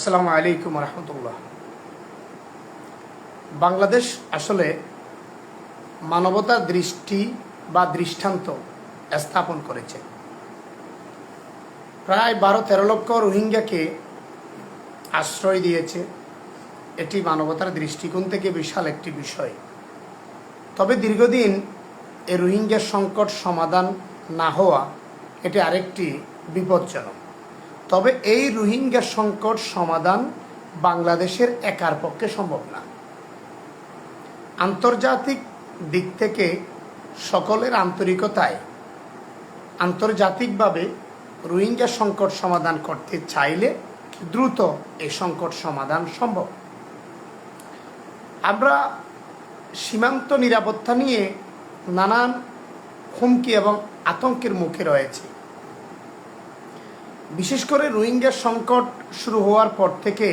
আসসালামু আলাইকুম রহমতুল্লাহ। বাংলাদেশ আসলে মানবতার দৃষ্টি বা দৃষ্টান্ত স্থাপন করেছে। প্রায় 12-13 লক্ষ রোহিঙ্গাকে আশ্রয় দিয়েছে। এটি মানবতার দৃষ্টিকোণ থেকে বিশাল একটি বিষয়। তবে দীর্ঘদিন এই রোহিঙ্গা সংকট সমাধান না হওয়া এটি আরেকটি বিপজ্জনক। তবে এই রোহিঙ্গা সংকট সমাধান বাংলাদেশের একার পক্ষে সম্ভব না। আন্তর্জাতিক দিক থেকে সকলের আন্তরিকতায় আন্তর্জাতিকভাবে রোহিঙ্গা সংকট সমাধান করতে চাইলে দ্রুত এই সংকট সমাধান সম্ভব। আমরা সীমান্ত নিরাপত্তা নিয়ে নানান হুমকি এবং আতঙ্কের মুখে রয়েছে। বিশেষ করে রোহিঙ্গা সংকট শুরু হওয়ার পর থেকে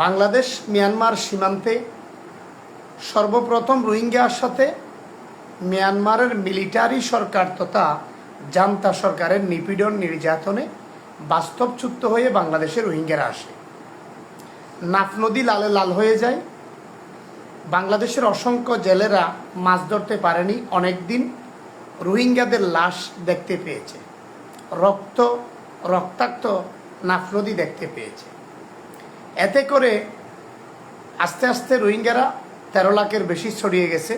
বাংলাদেশ মিয়ানমার সীমান্তে সর্বপ্রথম রোহিঙ্গার সাথে মিয়ানমারের মিলিটারি সরকার তথা জান্তা সরকারের নিপীড়ন নির্যাতনে বাস্তবচ্যুত হয়ে বাংলাদেশে রোহিঙ্গারা আসে। নাফ নদী লালে লাল হয়ে যায়। বাংলাদেশের অসংখ্য জেলেরা মাছ ধরতে পারেনি, অনেক দিন রোহিঙ্গাদের লাশ দেখতে পেয়েছে, রক্তাক্ত নাফ নদী দেখতে পেয়েছে। এতে করে আস্তে আস্তে রোহিঙ্গারা 13 লাখের বেশি ছড়িয়ে গেছে।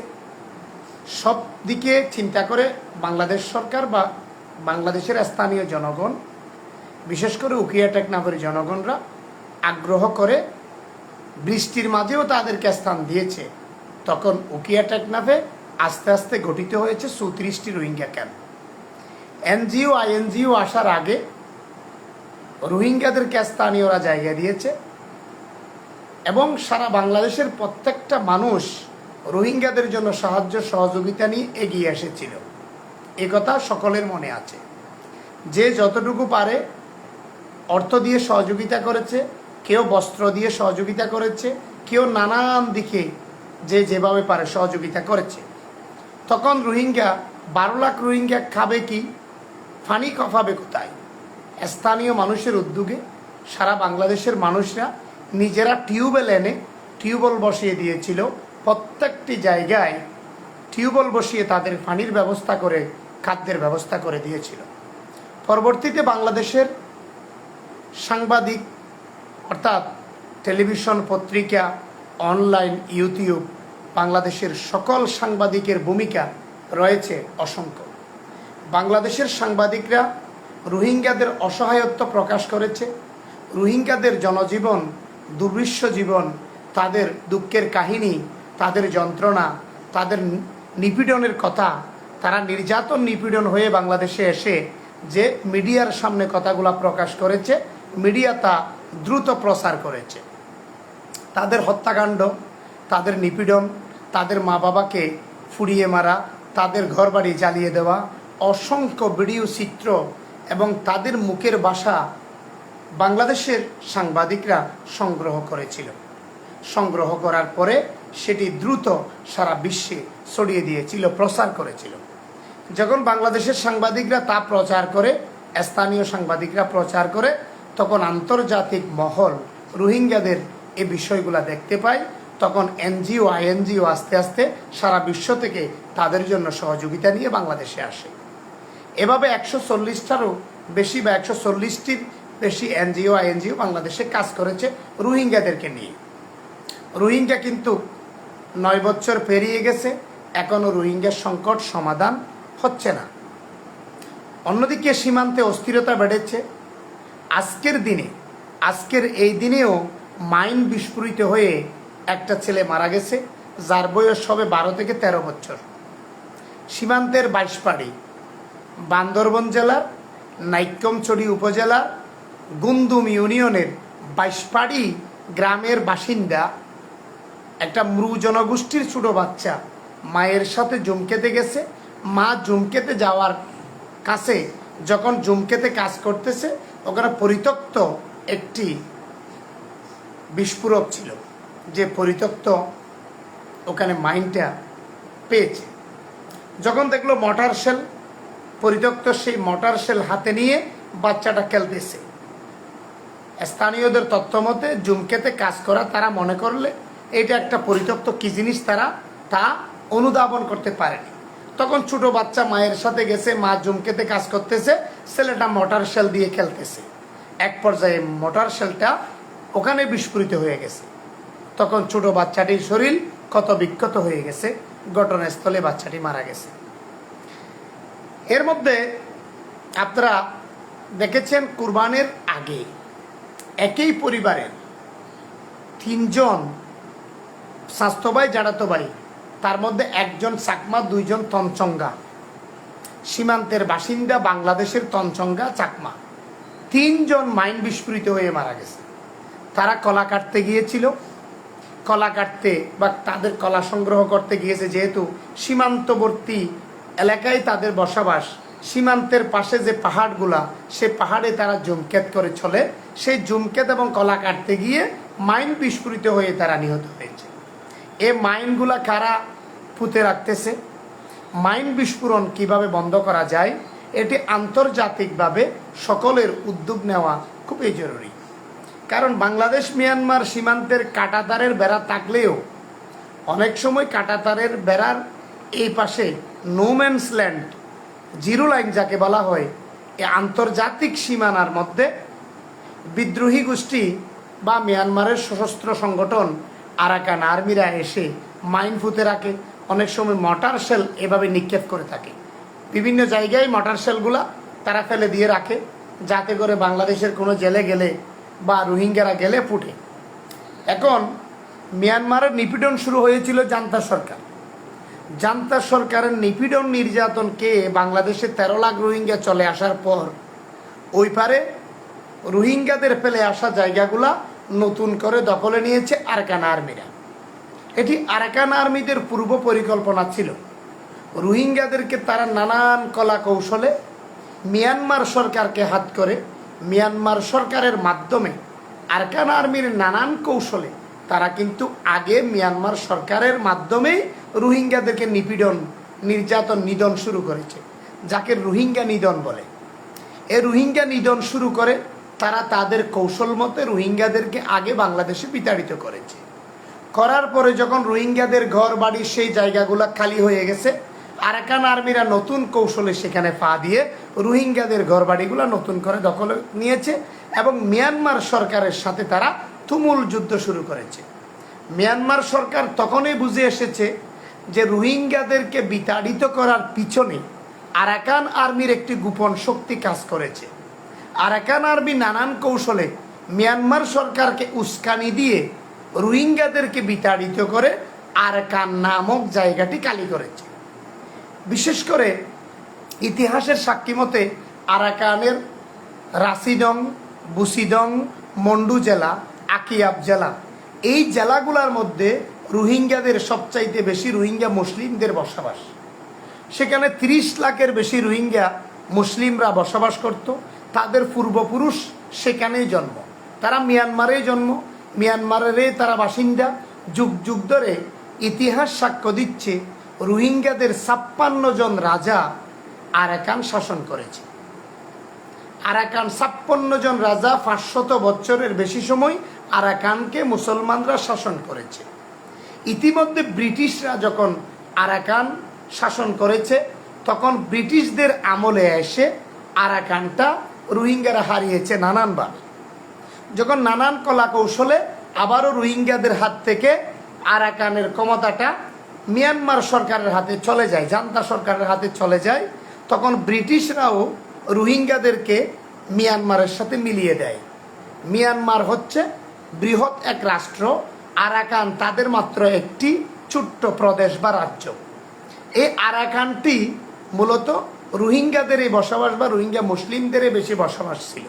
সব দিকে চিন্তা করে বাংলাদেশ সরকার বা বাংলাদেশের স্থানীয় জনগণ, বিশেষ করে উকিয়া টেকনাফের জনগণরা আগ্রহ করে বৃষ্টির মাঝেও তাদেরকে স্থান দিয়েছে। তখন উকিয়া টেকনাফে আস্তে আস্তে গঠিত হয়েছে 34টি রোহিঙ্গা ক্যাম্প। এনজিও আইএনজিও আসার আগে রোহিঙ্গাদেরকে স্থানীয়রা জায়গা দিয়েছে এবং সারা বাংলাদেশের প্রত্যেকটা মানুষ রোহিঙ্গাদের জন্য সাহায্য সহযোগিতা নিয়ে এগিয়ে এসেছিল। এ কথা সকলের মনে আছে। যে যতটুকু পারে অর্থ দিয়ে সহযোগিতা করেছে, কেউ বস্ত্র দিয়ে সহযোগিতা করেছে, কেউ নানান দিকে যে যেভাবে পারে সহযোগিতা করেছে। তখন রোহিঙ্গা 12 লাখ রোহিঙ্গা খাবে কি, পানি কফাবে কোথায়? স্থানীয় মানুষের উদ্যোগে সারা বাংলাদেশের মানুষরা নিজেরা টিউবওয়েল এনে টিউবওয়েল বসিয়ে দিয়েছিল। প্রত্যেকটি জায়গায় টিউবওয়েল বসিয়ে তাদের পানির ব্যবস্থা করে খাদ্যের ব্যবস্থা করে দিয়েছিল। পরবর্তীতে বাংলাদেশের সাংবাদিক অর্থাৎ টেলিভিশন, পত্রিকা, অনলাইন, ইউটিউব, বাংলাদেশের সকল সাংবাদিকের ভূমিকা রয়েছে অসংখ্য। বাংলাদেশের সাংবাদিকরা রোহিঙ্গাদের অসহায়ত্ব প্রকাশ করেছে। রোহিঙ্গাদের জনজীবন, দুর্বিশ্ব জীবন, তাদের দুঃখের কাহিনী, তাদের যন্ত্রণা, তাদের নিপীড়নের কথা, তারা নির্যাতন নিপীড়ন হয়ে বাংলাদেশে এসে যে মিডিয়ার সামনে কথাগুলো প্রকাশ করেছে, মিডিয়া তা দ্রুত প্রচার করেছে। তাদের হত্যাকাণ্ড, তাদের নিপীড়ন, তাদের মা বাবাকে ফুড়িয়ে মারা, তাদের ঘরবাড়ি জ্বালিয়ে দেওয়া, অসংখ্য ভিডিও চিত্র এবং তাদের মুখের ভাষা বাংলাদেশের সাংবাদিকরা সংগ্রহ করেছিল। সংগ্রহ করার পরে সেটি দ্রুত সারা বিশ্বে ছড়িয়ে দিয়েছিল, প্রচার করেছিল। যখন বাংলাদেশের সাংবাদিকরা তা প্রচার করে, স্থানীয় সাংবাদিকরা প্রচার করে, তখন আন্তর্জাতিক মহল রোহিঙ্গাদের এই বিষয়গুলো দেখতে পায়। তখন এনজিও আইএনজিও আস্তে আস্তে সারা বিশ্ব থেকে তাদের জন্য সহযোগিতা নিয়ে বাংলাদেশে আসে। এভাবে 140টারও বেশি বা 140টির বেশি এনজিও আইএনজিও বাংলাদেশে কাজ করেছে রোহিঙ্গাদেরকে নিয়ে। রোহিঙ্গা কিন্তু 9 বছর পেরিয়ে গেছে, এখনও রোহিঙ্গার সংকট সমাধান হচ্ছে না। অন্যদিকে সীমান্তে অস্থিরতা বেড়েছে। আজকের এই দিনেও মাইন বিস্ফোরিত হয়ে একটা ছেলে মারা গেছে, যার বয়স হবে 12 থেকে 13 বছর। সীমান্তের 22পাড়ি, বান্দরবন জেলার নাইক্ষ্যংছড়ি উপজেলার গুন্দুম ইউনিয়নের 22পাড়ি গ্রামের বাসিন্দা একটা মৃ জনগোষ্ঠীর ছোট বাচ্চা মায়ের সাথে জুম খেতে গেছে। মা জুম খেতে যাওয়ার কাছে যখন জুম খেতে কাজ করতেছে, ওখানে পরিত্যক্ত একটি বিস্ফোরক ছিল, যে পরিত্যক্ত ওখানে মাইনটা পেয়েছে। যখন দেখলো মর্টার শেল, পরিত্যক্ত সেই মর্টার শেল হাতে নিয়ে বাচ্চাটা খেলতেছে স্থানীয়দের তথ্য মতে জুমকেতে কাজ করা তারা মনে করলে এটা একটা পরিত্যক্ত কি জিনিস তারা তা অনুধাবন করতে পারেনি। তখন ছোট বাচ্চা মায়ের সাথে গেছে, মা জুমকেতে কাজ করতেছে, ছেলেটা মোটর শেল দিয়ে খেলতেছে। এক পর্যায়ে মোটর শেলটা ওখানে বিস্ফোরিত হয়ে গেছে। তখন ছোট বাচ্চাটির শরীর ক্ষত বিক্ষত হয়ে গেছে, ঘটনাস্থলে বাচ্চাটি মারা গেছে। এর মধ্যে আপনারা দেখেছেন কুরবানের আগে একই পরিবারের 3 জন স্বাস্থ্য ভাই জাড়াতো ভাই, তার মধ্যে একজন চাকমা, 2 জন তঞ্চঙ্গা, সীমান্তের বাসিন্দা, বাংলাদেশের তঞ্চঙ্গা চাকমা, 3 জন মাইন বিস্ফোরিত হয়ে মারা গেছে। তারা কলা কাটতে গিয়েছিল, কলা কাটতে বা তাদের কলা সংগ্রহ করতে গিয়েছে। যেহেতু সীমান্তবর্তী এলাকায় তাদের বসবাস, সীমান্তের পাশে যে পাহাড়গুলা, সে পাহাড়ে তারা জুমকেত করে চলে। সেই জুমকেত এবং কলা কাটতে গিয়ে মাইন বিস্ফোরিত হয়ে তারা নিহত হয়েছে। এই মাইনগুলা কারা পুঁতে রাখতেছে? মাইন বিস্ফোরণ কিভাবে বন্ধ করা যায়, এটি আন্তর্জাতিকভাবে সকলের উদ্যোগ নেওয়া খুবই জরুরি। কারণ বাংলাদেশ মিয়ানমার সীমান্তের কাঁটাতারের বেড়া থাকলেও অনেক সময় কাঁটাতারের বেড়ার এই পাশে no man's land, zero line যাকে বলা হয়, এই আন্তর্জাতিক সীমানার মধ্যে বিদ্রোহী গোষ্ঠী বা মিয়ানমারের সশস্ত্র সংগঠন আরাকান আর্মিরা এসে মাইন ফুতে রাখে। অনেক সময় মটার শেল এভাবে নিক্ষেপ করে থাকে। বিভিন্ন জায়গায় মটার শেলগুলা তারা ফেলে দিয়ে রাখে, যাতে করে বাংলাদেশের কোনো জেলে গেলে বা রোহিঙ্গারা গেলে ফুটে। এখন মিয়ানমারের নিপীড়ন শুরু হয়েছিল জান্তা সরকার। জান্তা সরকারের নিপীড়ন নির্যাতনকে বাংলাদেশে 13 লাখ রোহিঙ্গা চলে আসার পর ওই পারে রোহিঙ্গাদের ফেলে আসা জায়গাগুলা নতুন করে দখলে নিয়েছে আরাকান আর্মিরা। এটি আরাকান আর্মিদের পূর্ব পরিকল্পনা ছিল। রোহিঙ্গাদেরকে তারা নানান কলা কৌশলে মিয়ানমার সরকারকে হাত করে, মিয়ানমার সরকারের মাধ্যমে আরাকান আর্মির নানান কৌশলে তারা কিন্তু আগে মিয়ানমার সরকারের মাধ্যমেই রোহিঙ্গাদেরকে নিপীড়ন, নির্যাতন, নিধন শুরু করেছে, যাকে রোহিঙ্গা নিধন বলে। এই রোহিঙ্গা নিধন শুরু করে তারা তাদের কৌশল মতে রোহিঙ্গাদেরকে আগে বাংলাদেশে বিতাড়িত করেছে। করার পরে যখন রোহিঙ্গাদের ঘর বাড়ি সেই জায়গাগুলো খালি হয়ে গেছে, আরাকান আর্মিরা নতুন কৌশলে সেখানে পা দিয়ে রোহিঙ্গাদের ঘর বাড়িগুলো নতুন করে দখলে নিয়েছে এবং মিয়ানমার সরকারের সাথে তারা তুমুল যুদ্ধ শুরু করেছে। মিয়ানমার সরকার তখনই বুঝে এসেছে যে রোহিঙ্গাদেরকে বিতাড়িত করার পিছনে আরাকান আর্মির একটি গোপন শক্তি কাজ করেছে। আরাকান আর্মি নানান কৌশলে মিয়ানমার সরকারকে উস্কানি দিয়ে রোহিঙ্গাদেরকে বিতাড়িত করে আরাকান নামক জায়গাটি খালি করেছে। বিশেষ করে ইতিহাসের সাক্ষী মতে আরাকানের রাসিডং, বুসিডং, মন্ডু জেলা, আকিয়াব জেলা, এই জেলাগুলোর মধ্যে রোহিঙ্গাদের সবচাইতে বেশি রোহিঙ্গা মুসলিমদের বসবাস। সেখানে 30 লাখের বেশি রোহিঙ্গা মুসলিমরা বসবাস করত। তাদের পূর্বপুরুষ সেখানেই জন্ম, তারা মিয়ানমারেই জন্ম, মিয়ানমারেরই তারা বাসিন্দা। যুগ যুগ ধরে ইতিহাস সাক্ষ্য দিচ্ছে রোহিঙ্গাদের 56 জন রাজা আরাকান শাসন করেছে। আরাকান 56 জন রাজা 500 বছরের বেশি সময় আরাকানকে মুসলমানরা শাসন করেছে। ইতিমধ্যে ব্রিটিশরা যখন আরাকান শাসন করেছে, তখন ব্রিটিশদের আমলে এসে আরাকানটা রোহিঙ্গারা হারিয়েছে নানানভাবে। যখন নানান কলা কৌশলে আবারও রোহিঙ্গাদের হাত থেকে আরাকানের ক্ষমতাটা মিয়ানমার সরকারের হাতে চলে যায়, জান্তা সরকারের হাতে চলে যায়, তখন ব্রিটিশরাও রোহিঙ্গাদেরকে মিয়ানমারের সাথে মিলিয়ে দেয়। মিয়ানমার হচ্ছে বৃহৎ এক রাষ্ট্র, আরাকান তাদের মাত্র একটি ছোট্ট প্রদেশ বা রাজ্য। এই আরাকানটি মূলত রোহিঙ্গাদেরই বসবাস বা রোহিঙ্গা মুসলিমদেরই বেশি বসবাস ছিল।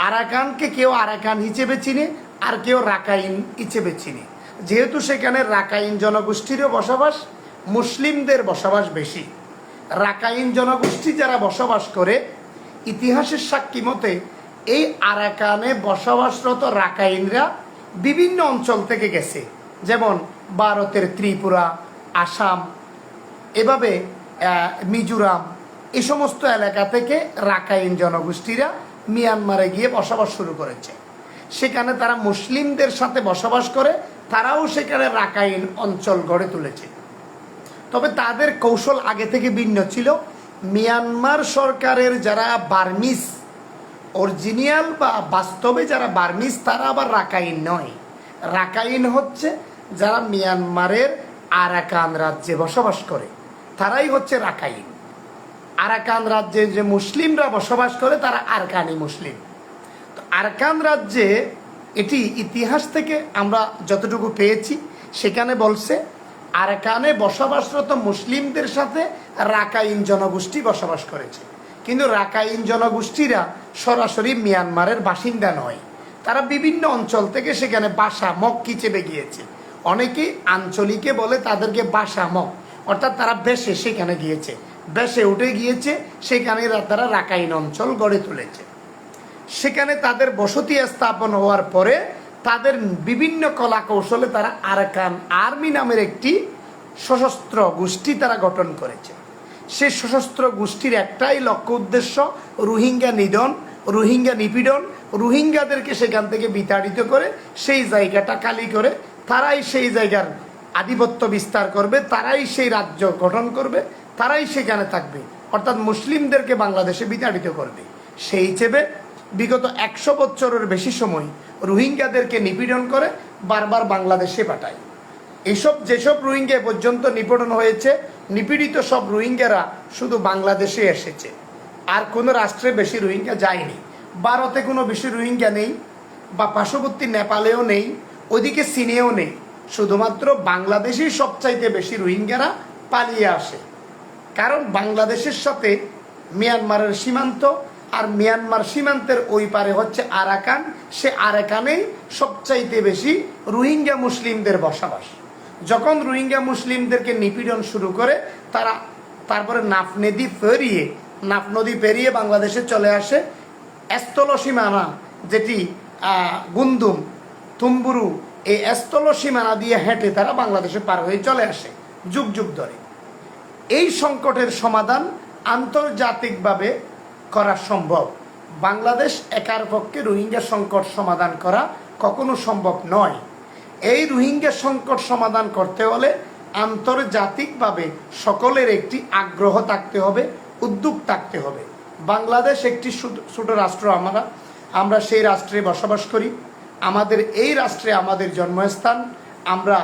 আরাকানকে কেউ আরাকান হিসেবে চিনে, আর কেউ রাকাইন হিসেবে চিনে। যেহেতু সেখানে রাকাইন জনগোষ্ঠীরও বসবাস, মুসলিমদের বসবাস বেশি। রাকাইন জনগোষ্ঠী যারা বসবাস করে, ইতিহাসের সাক্ষী মতে এই আরাকানে বসবাসরত রাকাইনরা বিভিন্ন অঞ্চল থেকে গেছে, যেমন ভারতের ত্রিপুরা, আসাম, এভাবে মিজোরাম, এই সমস্ত এলাকা থেকে রাকাইন জনগোষ্ঠীরা মিয়ানমারে গিয়ে বসবাস শুরু করেছে। সেখানে তারা মুসলিমদের সাথে বসবাস করে, তারাও সেখানে রাখাইন অঞ্চল গড়ে তুলেছে। তবে তাদের কৌশল আগে থেকে ভিন্ন ছিল। মিয়ানমার সরকারের যারা বার্মিজ অরিজিনাল বা বাস্তবে যারা বার্মিজ, তারা আবার রাখাইন নয়। রাখাইন হচ্ছে যারা মিয়ানমারের আরাকান রাজ্যে বসবাস করে, তারাই হচ্ছে রাখাইন। আরাকান রাজ্যে যে মুসলিমরা বসবাস করে তারা আরকানি মুসলিম। তো আরকান রাজ্যে এটি ইতিহাস থেকে আমরা যতটুকু পেয়েছি সেখানে বলছে আরাকানে বসবাসরত মুসলিমদের সাথে রাখাইন জনগোষ্ঠী বসবাস করেছে। কিন্তু রাখাইন জনগোষ্ঠীরা সরাসরি মিয়ানমারের বাসিন্দা নয়, তারা বিভিন্ন অঞ্চল থেকে সেখানে বাসা মক্কি চেপে গিয়েছে। অনেকেই আঞ্চলিকে বলে তাদেরকে বাসা মক, অর্থাৎ তারা বেশে সেখানে গিয়েছে, বেশে উঠে গিয়েছে, সেখানে তারা রাখাইন অঞ্চল গড়ে তুলেছে। সেখানে তাদের বসতি স্থাপন হওয়ার পরে তাদের বিভিন্ন কলা কৌশলে তারা আরাকান আর্মি নামের একটি সশস্ত্র গোষ্ঠী তারা গঠন করেছে। সেই সশস্ত্র গোষ্ঠীর একটাই লক্ষ্য উদ্দেশ্য রোহিঙ্গা নিধন, রোহিঙ্গা নিপীড়ন, রোহিঙ্গাদেরকে সেখান থেকে বিতাড়িত করে সেই জায়গাটা খালি করে তারাই সেই জায়গার আধিপত্য বিস্তার করবে, তারাই সেই রাজ্য গঠন করবে, তারাই সেখানে থাকবে, অর্থাৎ মুসলিমদেরকে বাংলাদেশে বিতাড়িত করবে। সেই হিসেবে বিগত 100 বছরের বেশি সময় রোহিঙ্গাদেরকে নিপীড়ন করে বারবার বাংলাদেশে পাঠায়। যেসব রোহিঙ্গা পর্যন্ত নিপীড়ন হয়েছে, নিপীড়িত সব রোহিঙ্গারা শুধু বাংলাদেশে এসেছে, আর কোনো রাষ্ট্রে বেশি রোহিঙ্গা যায়নি। ভারতে কোনো বেশি রোহিঙ্গা নেই, বা পার্শ্ববর্তী নেপালেও নেই, ওদিকে চীনেও নেই। শুধুমাত্র বাংলাদেশেই সবচাইতে বেশি রোহিঙ্গারা পালিয়ে আসে, কারণ বাংলাদেশের সাথে মিয়ানমারের সীমান্ত, আর মিয়ানমার সীমান্তের ওই পারে হচ্ছে আরাকান। সে আরাকানেই সবচাইতে বেশি রোহিঙ্গা মুসলিমদের বসবাস। যখন রোহিঙ্গা মুসলিমদেরকে নিপীড়ন শুরু করে, তারা তারপরে নাফ নদী পেরিয়ে বাংলাদেশে চলে আসে। স্থল সীমানা যেটি গুন্দুম, তুম্বুরু, এই স্থল সীমানা দিয়ে হেঁটে তারা বাংলাদেশে পার হয়ে চলে আসে যুগ যুগ ধরে। এই সংকটের সমাধান আন্তর্জাতিকভাবে করা সম্ভব। বাংলাদেশ একার পক্ষে রোহিঙ্গা সংকট সমাধান করা কখনো সম্ভব নয়। এই রোহিঙ্গা সংকট সমাধান করতে হলে আন্তর্জাতিকভাবে সকলের একটি আগ্রহ থাকতে হবে, উদ্যোগ থাকতে হবে। বাংলাদেশ একটি ছোট রাষ্ট্র, আমরা সেই রাষ্ট্রে বসবাস করি, আমাদের এই রাষ্ট্রে আমাদের জন্মস্থান, আমরা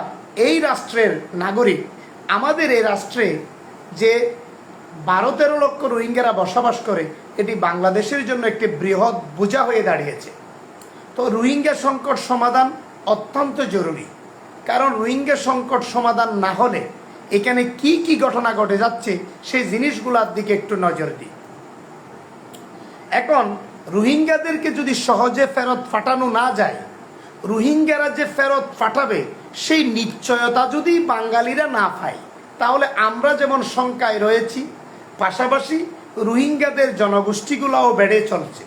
এই রাষ্ট্রের নাগরিক। আমাদের এই রাষ্ট্রে যে 12-13 লক্ষ রোহিঙ্গারা বসবাস করে, এটি বাংলাদেশের জন্য একটি বৃহৎ বোঝা হয়ে দাঁড়িয়েছে। তো রোহিঙ্গা সংকট সমাধান অত্যন্ত জরুরি, কারণ রোহিঙ্গা সংকট সমাধান না হলে এখানে কি কি ঘটনা ঘটে যাচ্ছে সেই জিনিসগুলোর দিকে একটু নজর দিই। এখন রোহিঙ্গাদেরকে যদি সহজে ফেরত পাঠানো না যায়, রোহিঙ্গারা যে ফেরত পাঠাবে সেই নিশ্চয়তা যদি বাঙালিরা না পায়, তাহলে আমরা যেমন শঙ্কায় রয়েছি, পাশাপাশি রোহিঙ্গাদের জনগোষ্ঠীগুলোও বেড়ে চলছে।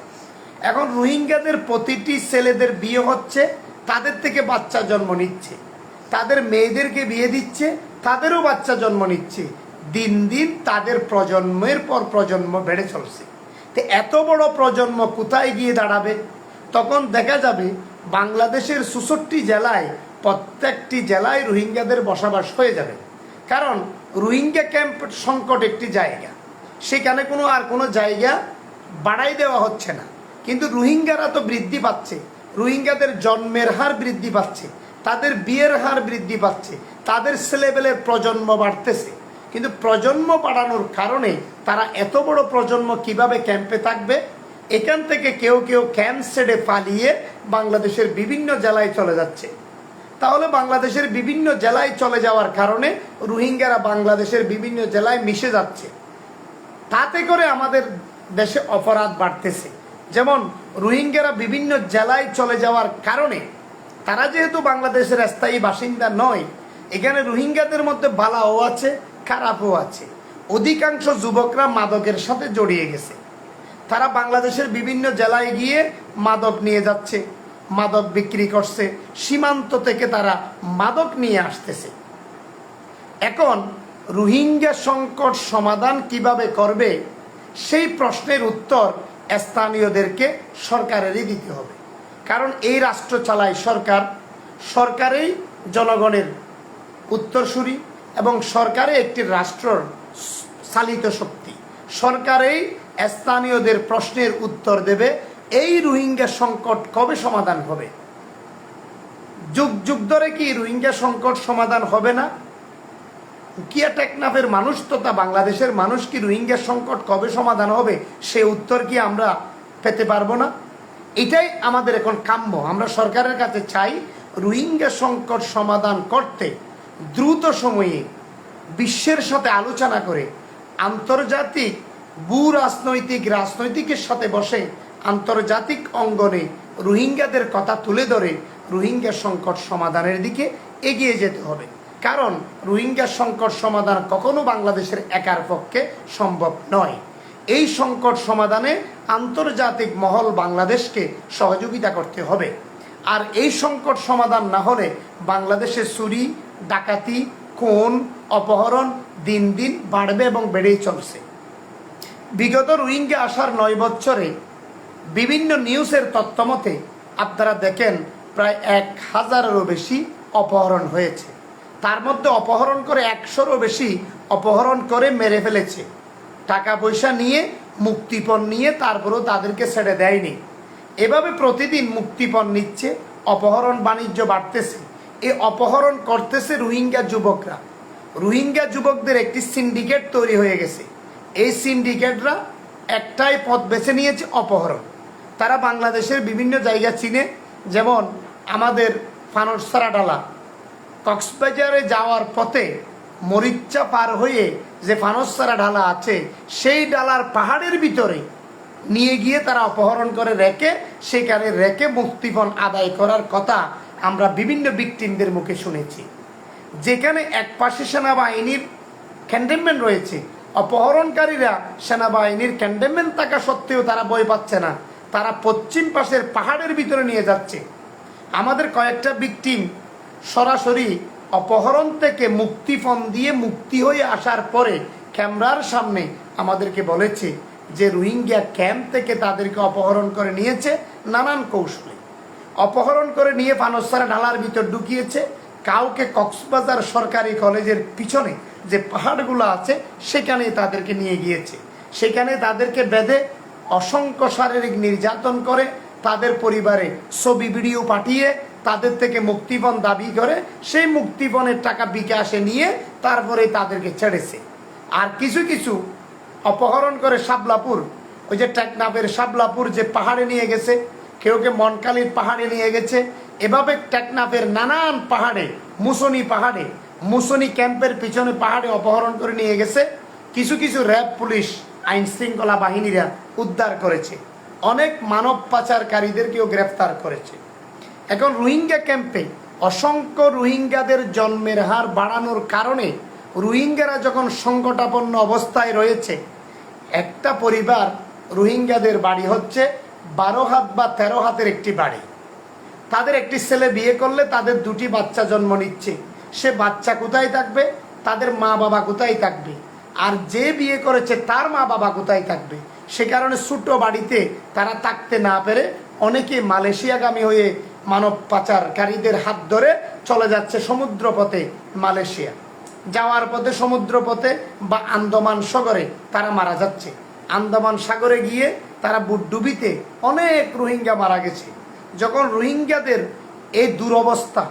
এখন রোহিঙ্গাদের প্রতিটি ছেলেদের বিয়ে হচ্ছে, তাদের থেকে বাচ্চা জন্ম নিচ্ছে, তাদের মেয়েদেরকে বিয়ে দিচ্ছে, তাদেরও বাচ্চা জন্ম নিচ্ছে। দিন দিন তাদের প্রজন্মের পর প্রজন্ম বেড়ে চলছে। তো এত বড় প্রজন্ম কোথায় গিয়ে দাঁড়াবে? তখন দেখা যাবে বাংলাদেশের 64 জেলায় প্রত্যেকটি জেলায় রোহিঙ্গাদের বসবাস হয়ে যাবে। কারণ রোহিঙ্গা ক্যাম্প সংকট একটি জায়গা, সেখানে কোনো জায়গা বাড়াই দেওয়া হচ্ছে না, কিন্তু রোহিঙ্গারা তো বৃদ্ধি পাচ্ছে, রোহিঙ্গাদের জন্মের হার বৃদ্ধি পাচ্ছে, তাদের বিয়ের হার বৃদ্ধি পাচ্ছে, তাদের ছেলেবেলের প্রজন্ম বাড়তেছে। কিন্তু প্রজন্ম বাড়ানোর কারণে তারা এত বড় প্রজন্ম কিভাবে ক্যাম্পে থাকবে? এখান থেকে কেউ কেউ ক্যাম্প ছেড়ে পালিয়ে বাংলাদেশের বিভিন্ন জেলায় চলে যাচ্ছে। তাহলে বাংলাদেশের বিভিন্ন জেলায় চলে যাওয়ার কারণে রোহিঙ্গারা বাংলাদেশের বিভিন্ন জেলায় মিশে যাচ্ছে। তাতে করে আমাদের দেশে অপরাধ বাড়তেছে। যেমন রোহিঙ্গারা বিভিন্ন জেলায় চলে যাওয়ার কারণে, তারা যেহেতু বাংলাদেশের স্থায়ী বাসিন্দা নয়, এখানে রোহিঙ্গাদের মধ্যে ভালোও আছে, খারাপও আছে। অধিকাংশ যুবকরা মাদকের সাথে জড়িয়ে গেছে। তারা বাংলাদেশের বিভিন্ন জেলায় গিয়ে মাদক নিয়ে যাচ্ছে, মাদক বিক্রি করছে, সীমান্ত থেকে তারা মাদক নিয়ে আসতেছে। এখন রোহিঙ্গা সংকট সমাধান কিভাবে করবে সেই প্রশ্নের উত্তর স্থানীয়দেরকে সরকারেরই দিতে হবে। কারণ এই রাষ্ট্র চালায় সরকার, সরকারেই জনগণের উত্তরসূরি এবং সরকারে একটি রাষ্ট্রর চালিত শক্তি, সরকারেই স্থানীয়দের প্রশ্নের উত্তর দেবে। এই রোহিঙ্গা সংকট কবে সমাধান হবে? যুগ যুগ ধরে কি রোহিঙ্গা সংকট সমাধান হবে না? কিয়া টেকনাফের মানুষ তথা বাংলাদেশের মানুষ কি রোহিঙ্গা সংকট কবে সমাধান হবে সে উত্তর কি আমরা পেতে পারবো না? এটাই আমাদের এখন কাম্য। আমরা সরকারের কাছে চাই রোহিঙ্গা সংকট সমাধান করতে দ্রুত সময়ে বিশ্বের সাথে আলোচনা করে আন্তর্জাতিক রাজনৈতিকের সাথে বসে আন্তর্জাতিক অঙ্গনে রোহিঙ্গাদের কথা তুলে ধরে রোহিঙ্গা সংকট সমাধানের দিকে এগিয়ে যেতে হবে। কারণ রোহিঙ্গা সংকট সমাধান কখনো বাংলাদেশের একার পক্ষে সম্ভব নয়। এই সংকট সমাধানে আন্তর্জাতিক মহল বাংলাদেশকে সহযোগিতা করতে হবে। আর এই সংকট সমাধান না হলে বাংলাদেশে চুরি, ডাকাতি, খুন, অপহরণ দিন দিন বাড়বে এবং বেড়েই চলছে। বিগত রোহিঙ্গা আসার ৯ বছরে বিভিন্ন নিউজের তথ্য মতে আপনারা দেখেন প্রায় ১,০০০-এরও বেশি অপহরণ হয়েছে। তার মধ্যে অপহরণ করে ১০০-এরও বেশি অপহরণ করে মেরে ফেলেছে। টাকা পয়সা নিয়ে, মুক্তিপণ নিয়ে, তারপরেও তাদেরকে ছেড়ে দেয়নি। এভাবে প্রতিদিন মুক্তিপণ নিচ্ছে, অপহরণ বাণিজ্য বাড়তেছে। এই অপহরণ করতেছে রোহিঙ্গা যুবকরা। রোহিঙ্গা যুবকদের একটি সিন্ডিকেট তৈরি হয়ে গেছে। এই সিন্ডিকেটরা একটাই পথ বেছে নিয়েছে, অপহরণ। তারা বাংলাদেশের বিভিন্ন জায়গা চিনে, যেমন আমাদের ফানসরা ডালা, কক্সবাজারে যাওয়ার পথে মরিচ্চা পার হয়ে যে ফানসরা ডালা আছে সেই ডালার পাহাড়ের ভিতরে নিয়ে গিয়ে তারা অপহরণ করে রেখে সেখানে রেখে মুক্তিপণ আদায় করার কথা আমরা বিভিন্ন ভিকটিমদের মুখে শুনেছি। যেখানে এক পাশে সেনাবাহিনীর ক্যান্টনমেন্ট রয়েছে, অপহরণকারীরা সেনাবাহিনীর ক্যান্টনমেন্ট থাকা সত্ত্বেও তারা ভয় পাচ্ছে না, তারা পশ্চিম পাশের পাহাড়ের ভিতরে নিয়ে যাচ্ছে। আমাদের কয়েকটা ভিকটিম সরাসরি অপহরণ থেকে মুক্তিপণ দিয়ে মুক্তি হয়ে আসার পরে ক্যামেরার সামনে আমাদেরকে বলেছে যে রোহিঙ্গা ক্যাম্প থেকে তাদেরকে অপহরণ করে নিয়েছে নানান কৌশলে। অপহরণ করে নিয়ে ফানসরা ঢালার ভিতর ঢুকিয়েছে, কাউকে কক্সবাজার সরকারি কলেজের পিছনে যে পাহাড়গুলো আছে সেখানে তাদেরকে নিয়ে গিয়েছে। সেখানে তাদেরকে বেঁধে অসংখ্য শারীরিক নির্যাতন করে, তাদের পরিবারে ছবি ভিডিও পাঠিয়ে তাদের থেকে মুক্তিপণ দাবি করে সেই মুক্তিপণের টাকা বিকাশে নিয়ে তারপরে তাদেরকে ছেড়েছে। আর কিছু কিছু অপহরণ করে শাপলাপুর, ওই যে টেকনাফের শাপলাপুর যে পাহাড়ে নিয়ে গেছে, কেউ কে মনকালির পাহাড়ে নিয়ে গেছে। এভাবে টেকনাফের নানান পাহাড়ে, মুসনি ক্যাম্পের পিছনে পাহাড়ে অপহরণ করে নিয়ে গেছে। কিছু কিছু র্যাব, পুলিশ, আইন শৃঙ্খলা বাহিনীরা উদ্ধার করেছে। অনেক মানব পাচারকারীদেরকেও গ্রেফতার করেছে। এখন রোহিঙ্গা ক্যাম্পে অসংখ্য রোহিঙ্গাদের জন্মের হার বাড়ানোর কারণে রোহিঙ্গারা যখন সংকটাপন্ন অবস্থায় রয়েছে, একটা পরিবার রোহিঙ্গাদের বাড়ি হচ্ছে 12 হাত বা 13 হাতের একটি বাড়ি। তাদের একটি ছেলে বিয়ে করলে তাদের 2টি বাচ্চা জন্ম নিচ্ছে, সে বাচ্চা কোথায় থাকবে? তাদের মা বাবা কোথায় থাকবে? আর যে বিয়ে করেছে তার মা বাবা কোথায় থাকবে? সে কারণে ছোট বাড়িতে তারা থাকতে না পেরে অনেকে মালয়েশিয়াগামী হয়ে মানব পাচারকারীদের হাত ধরে চলে যাচ্ছে সমুদ্রপথে মালয়েশিয়া। যাওয়ার পথে সমুদ্রপথে বা আন্দামান সাগরে তারা মারা যাচ্ছে। আন্দামান সাগরে গিয়ে তারা বুডডুবিতে অনেক রোহিঙ্গা মারা গেছে। যখন রোহিঙ্গাদের এই দুরবস্থা,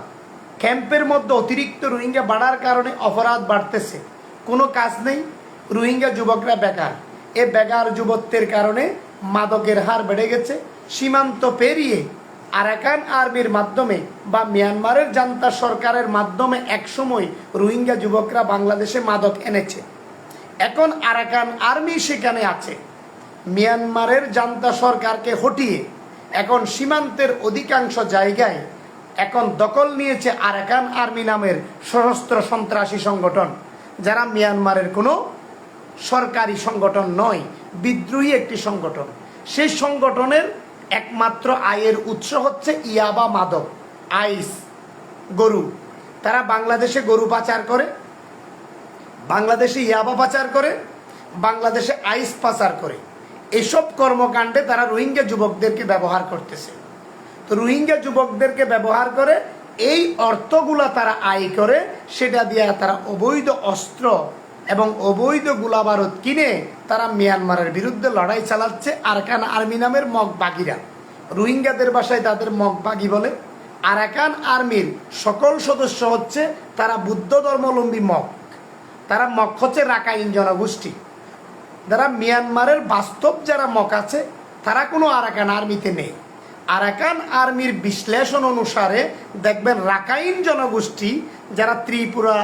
ক্যাম্পের মধ্যে অতিরিক্ত রোহিঙ্গা বাড়ার কারণে অপরাধ বাড়তেছে, কোনো কাজ নেই, রোহিঙ্গা যুবকরা বেকার। এ বেকার যুবকদের কারণে মাদকের হার বেড়ে গেছে। সীমান্ত পেরিয়ে আরাকান আর্মির মাধ্যমে বা মিয়ানমারের জান্তা সরকারের মাধ্যমে একসময় রোহিঙ্গা যুবকরা বাংলাদেশে মাদক এনেছে। এখন আরাকান আর্মি সেখানে আছে, মিয়ানমারের জান্তা সরকারকে হটিয়ে এখন সীমান্তের অধিকাংশ জায়গায় এখন দখল নিয়েছে আরাকান আর্মি নামের সশস্ত্র সন্ত্রাসী সংগঠন, যারা মিয়ানমারের কোনো সরকারি সংগঠন নয়, বিদ্রোহী একটি সংগঠন। সেই সংগঠনের একমাত্র আয়ের উৎস হচ্ছে ইয়াবা মাদক, আইস, গরু। তারা বাংলাদেশে গরু পাচার করে, বাংলাদেশে ইয়াবা পাচার করে, বাংলাদেশে আইস পাচার করে। এসব কর্মকাণ্ডে তারা রোহিঙ্গা যুবকদেরকে ব্যবহার করতেছে। তো রোহিঙ্গা যুবকদেরকে ব্যবহার করে এই অর্থগুলা তারা আয় করে, সেটা দিয়ে তারা অবৈধ অস্ত্র এবং অবৈধ গোলাবারুদ কিনে তারা মিয়ানমারের বিরুদ্ধে লড়াই চালাচ্ছে। আরাকান আর্মি নামের মগবাগিরা, রোহিঙ্গাদের ভাষায় তাদের মগবাগি বলে। আরাকান আর্মির সকল সদস্য হচ্ছে তারা বুদ্ধ ধর্মাবলম্বী মগ। তারা মগ হচ্ছে রাখাইন জনগোষ্ঠী। যারা মিয়ানমারের বাস্তব যারা মগ আছে তারা কোনো আরাকান আর্মিতে নেই। আরাকান আর্মির বিশ্লেষণ অনুসারে দেখবেন রাখাইন জনগোষ্ঠী যারা ত্রিপুরা,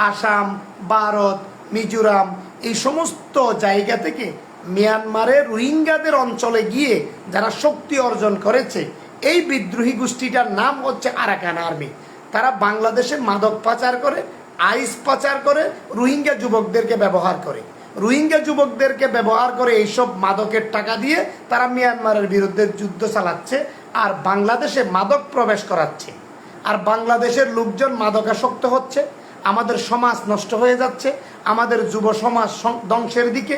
আসাম, ভারত, মিজোরাম এই সমস্ত জায়গা থেকে মিয়ানমারে রোহিঙ্গাদের অঞ্চলে গিয়ে যারা শক্তি অর্জন করেছে, এই বিদ্রোহী গোষ্ঠীটার নাম হচ্ছে আরাকান আর্মি। তারা বাংলাদেশে মাদক পাচার করে, আইস পাচার করে, রোহিঙ্গা যুবকদেরকে ব্যবহার করে। রোহিঙ্গা যুবকদেরকে ব্যবহার করে এইসব মাদকের টাকা দিয়ে তারা মিয়ানমারের বিরুদ্ধে যুদ্ধ চালাচ্ছে আর বাংলাদেশে মাদক প্রবেশ করাচ্ছে। আর বাংলাদেশের লোকজন মাদকাসক্ত হচ্ছে, আমাদের সমাজ নষ্ট হয়ে যাচ্ছে, আমাদের যুব সমাজ ধ্বংসের দিকে।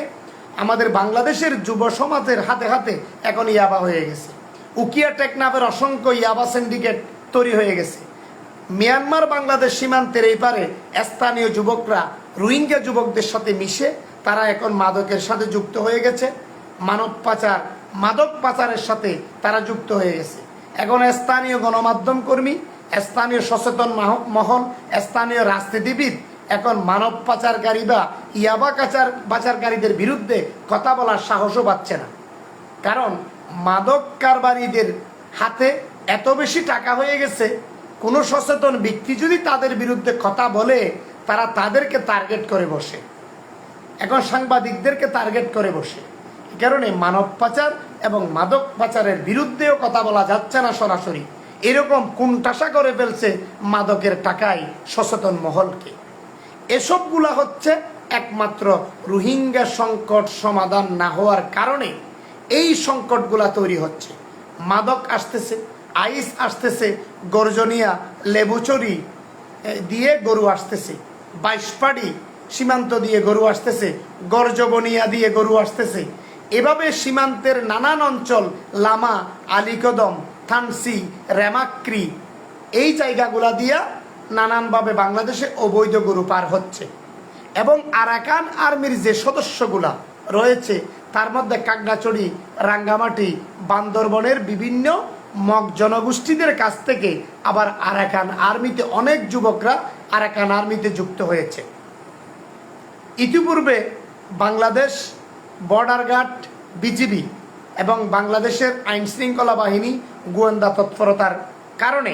আমাদের বাংলাদেশের যুব সমাজের হাতে হাতে এখন ইয়াবা হয়ে গেছে। উকিয়া টেকনাফের অসংখ্য ইয়াবা সিন্ডিকেট তৈরি হয়ে গেছে। মিয়ানমার বাংলাদেশ সীমান্তের এই পারে স্থানীয় যুবকরা রোহিঙ্গা যুবকদের সাথে মিশে তারা এখন মাদকের সাথে যুক্ত হয়ে গেছে। মানব পাচার, মাদক পাচারের সাথে তারা যুক্ত হয়ে গেছে। এখন স্থানীয় গণমাধ্যম কর্মী, স্থানীয় সচেতন মহল, স্থানীয় রাজনীতিবিদ এখন মানব পাচারকারী বা ইয়াবা পাচারকারীদের বিরুদ্ধে কথা বলার সাহসও পাচ্ছে না। কারণ মাদক কারবারিদের হাতে এত বেশি টাকা হয়ে গেছে, কোনো সচেতন ব্যক্তি যদি তাদের বিরুদ্ধে কথা বলে তারা তাদেরকে টার্গেট করে বসে। এখন সাংবাদিকদেরকে টার্গেট করে বসে। এই কারণে মানব পাচার এবং মাদক পাচারের বিরুদ্ধেও কথা বলা যাচ্ছে না সরাসরি। এরকম কুণ্ঠাসা করে ফেলছে মাদকের টাকায় সচেতন মহলকে। এসবগুলা হচ্ছে একমাত্র রোহিঙ্গা সংকট সমাধান না হওয়ার কারণে এই সংকটগুলা তৈরি হচ্ছে। মাদক আসতেছে, আইস আসতেছে, গর্জনিয়া লেবুচুরি দিয়ে গরু আসতেছে, বাইশপাড়ি সীমান্ত দিয়ে গরু আসতেছে, গর্জবনিয়া দিয়ে গরু আসতেছে। এভাবে সীমান্তের নানান অঞ্চল, লামা, আলীকদম, থানসি, রেমাক্রি এই জায়গাগুলা দিয়া নানানভাবে বাংলাদেশে অবৈধ গরু পার হচ্ছে। এবং আরাকান আর্মির যে সদস্যগুলা রয়েছে তার মধ্যে কাকড়াছড়ি, রাঙ্গামাটি, বান্দরবনের বিভিন্ন মগ জনগোষ্ঠীদের কাছ থেকে আবার আরাকান আর্মিতে অনেক যুবকরা আরাকান আর্মিতে যুক্ত হয়েছে। ইতিপূর্বে বাংলাদেশ বর্ডার গার্ড, বিজিবি এবং বাংলাদেশের আইন শৃঙ্খলা বাহিনী গোয়েন্দা তৎপরতার কারণে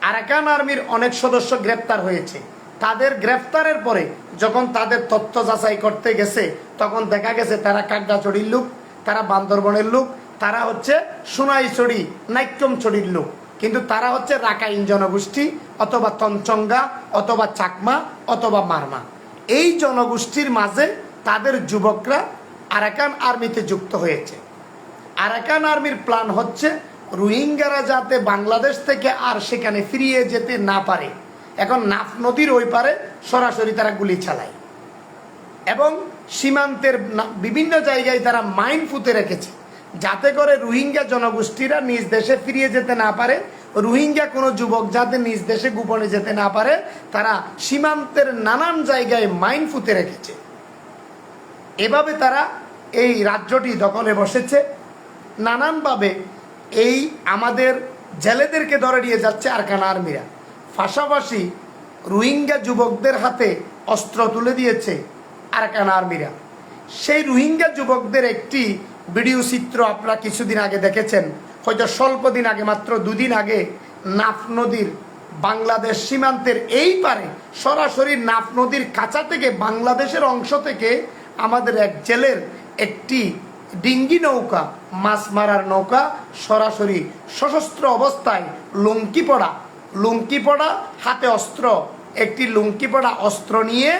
আরাকান আর্মির অনেক সদস্য গ্রেপ্তার হয়েছে। তাদের গ্রেফতারের পরে যখন তাদের তথ্য যাচাই করতে গেছে তখন দেখা গেছে তারা কাকড়াছড়ির লোক, তারা বান্দরবনের লোক, তারা হচ্ছে সোনাইছড়ি, নাইক্যমছড়ির লোক, কিন্তু তারা হচ্ছে রাখাইন জনগোষ্ঠী অথবা তঞ্চঙ্গা অথবা চাকমা অথবা মারমা। এই জনগোষ্ঠীর মাঝে তাদের যুবকরা আরাকান আর্মিতে যুক্ত হয়েছে। আরাকান আর্মির প্ল্যান হচ্ছে রোহিঙ্গারা যাতে বাংলাদেশ থেকে আর সেখানে ফিরিয়ে যেতে না পারে। এখন নাফ নদীর ওই পারে সরাসরি তারা গুলি চালায় এবং সীমান্তের বিভিন্ন জায়গায় তারা মাইন পুঁতে রেখেছে যাতে করে রোহিঙ্গা জনগোষ্ঠীরা নিজ দেশে ফিরিয়ে যেতে না পারে। রোহিঙ্গা কোনো যুবক যাতে নিজ দেশে গোপনে যেতে না পারে, তারা সীমান্তের নানান জায়গায় মাইন পুঁতে রেখেছে। এভাবে তারা এই রাজ্যটি দখলে বসেছে। নানানভাবে এই আমাদের জেলেদেরকে ধরে নিয়ে যাচ্ছে আরাকান আর্মিরা। পাশাপাশি রোহিঙ্গা যুবকদের হাতে অস্ত্র তুলে দিয়েছে আরাকান আর্মিরা। সেই রোহিঙ্গা যুবকদের একটি ভিডিও চিত্র আপনারা কিছুদিন আগে দেখেছেন, হয়তো স্বল্প দিন আগে, মাত্র দুদিন আগে নাফ নদীর বাংলাদেশ সীমান্তের এই পারে সরাসরি নাফ নদীর কাছা থেকে বাংলাদেশের অংশ থেকে আমাদের এক জেলের একটি ডিঙ্গি নৌকা, মাছ মারার নৌকা, সরাসরি সশস্ত্র অবস্থায় লুঙ্কি পড়া হাতে অস্ত্র, একটি লুঙ্কি পড়া অস্ত্র নিয়ে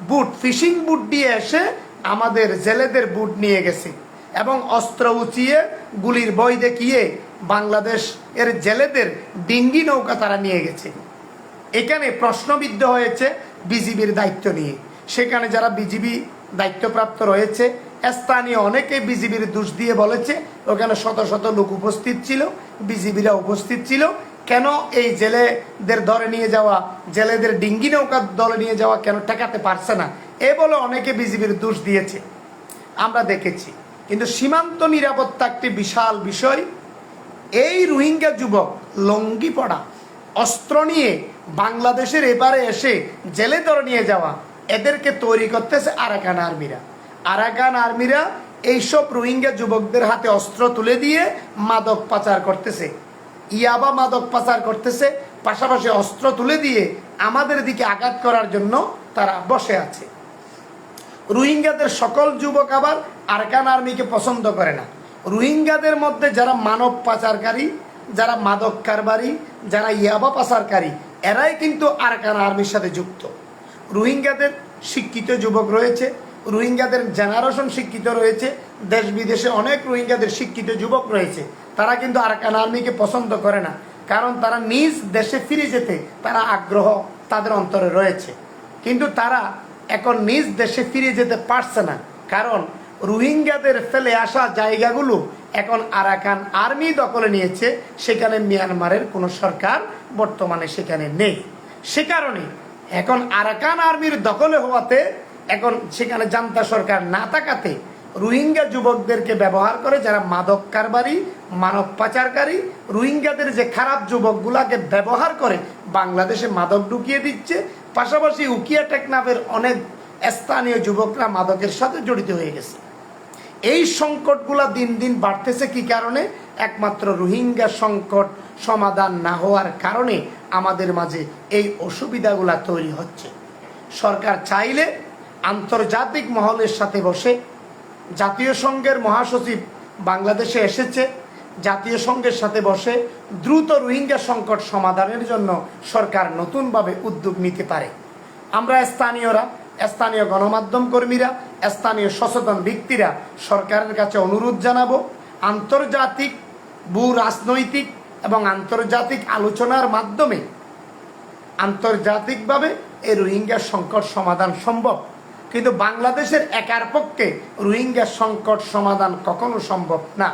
বুট, ফিশিং বুট দিয়ে এসে আমাদের জেলেদের বুট নিয়ে গেছে এবং অস্ত্র উঁচিয়ে গুলির ভয় দেখিয়ে বাংলাদেশ এর জেলেদের ডিঙ্গি নৌকা তারা নিয়ে গেছে। এখানে প্রশ্নবিদ্ধ হয়েছে বিজিবির দায়িত্ব নিয়ে। সেখানে যারা বিজিবি দায়িত্বপ্রাপ্ত রয়েছে স্থানীয় অনেকে বিজিবির দোষ দিয়ে বলেছে ওখানে শত শত লোক উপস্থিত ছিল, বিজিবিরা উপস্থিত ছিল, কেন এই জেলেদের ধরে নিয়ে যাওয়া, জেলেদের ডিঙ্গি নৌকা দলে নিয়ে যাওয়া কেন ঠেকাতে পারছে না, এ বলে অনেকে বিজিবির দোষ দিয়েছে, আমরা দেখেছি। কিন্তু সীমান্ত নিরাপত্তা একটি বিশাল বিষয়। এই রোহিঙ্গা যুবক লঙ্গি পড়া, অস্ত্র নিয়ে বাংলাদেশের এপারে এসে জেলে ধরে নিয়ে যাওয়া, এদেরকে তৈরি করতেছে আরাকান আর্মিরা। আরাকান আর্মিরা এইসব রোহিঙ্গা যুবকদের হাতে অস্ত্র তুলে দিয়ে মাদক পাচার করতেছে, ইয়াবা মাদক পাচার করতেছে, পাশাপাশি অস্ত্র তুলে দিয়ে আমাদের দিকে আঘাত করার জন্য তারা বসে আছে। রোহিঙ্গাদের সকল যুবক আবার আরাকান আর্মিকে পছন্দ করে না। রোহিঙ্গাদের মধ্যে যারা মানব পাচারকারী, যারা মাদক কারবারি, যারা ইয়াবা পাচারকারী, এরাই কিন্তু আরাকান আর্মির সাথে যুক্ত। রোহিঙ্গাদের শিক্ষিত যুবক রয়েছে, রোহিঙ্গাদের জেনারেশন শিক্ষিত রয়েছে, দেশ বিদেশে অনেক রোহিঙ্গাদের শিক্ষিত যুবক রয়েছে। তারা কিন্তু আরাকান আর্মিকে পছন্দ করে না, কারণ তারা নিজ দেশে ফিরে যেতে তারা আগ্রহ তাদের অন্তরে রয়েছে। কিন্তু তারা এখন নিজ দেশে ফিরে যেতে পারছে না, কারণ রোহিঙ্গাদের ফেলে আসা জায়গাগুলো এখন আরাকান আর্মি দখলে নিয়েছে। সেখানে মিয়ানমারের কোনো সরকার বর্তমানে সেখানে নেই। সে কারণে এখন আরাকান আর্মির দখলে হওয়াতে এখন সেখানে জান্তা সরকার না থাকাতে রোহিঙ্গা যুবকদেরকে ব্যবহার করে, যারা মাদক কারবারি, মানব পাচারকারী, রোহিঙ্গাদের যে খারাপ যুবকগুলাকে ব্যবহার করে বাংলাদেশে মাদক ঢুকিয়ে দিচ্ছে। পাশাপাশি উকিয়া টেকনাফের অনেক স্থানীয় যুবকরা মাদকের সাথে জড়িত হয়ে গেছে। এই সংকটগুলা দিন দিন বাড়তেছে কি কারণে? একমাত্র রোহিঙ্গা সংকট সমাধান না হওয়ার কারণে আমাদের মাঝে এই অসুবিধাগুলা তৈরি হচ্ছে। সরকার চাইলে আন্তর্জাতিক মহলের সাথে বসে, জাতীয় সংঘের মহাসচিব বাংলাদেশে এসেছে, জাতীয় সংঘের সাথে বসে দ্রুত রোহিঙ্গা সংকট সমাধানের জন্য সরকার নতুনভাবে উদ্যোগ নিতে পারে। আমরা স্থানীয়রা, স্থানীয় গণমাধ্যম কর্মীরা, স্থানীয় সচেতন ব্যক্তিরা সরকারের কাছে অনুরোধ জানাবো, আন্তর্জাতিক ভূ রাজনৈতিক এবং আন্তর্জাতিক আলোচনার মাধ্যমে আন্তর্জাতিকভাবে এই রোহিঙ্গা সংকট সমাধান সম্ভব। কিন্তু বাংলাদেশের একার পক্ষে রোহিঙ্গা সংকট সমাধান কখনো সম্ভব না।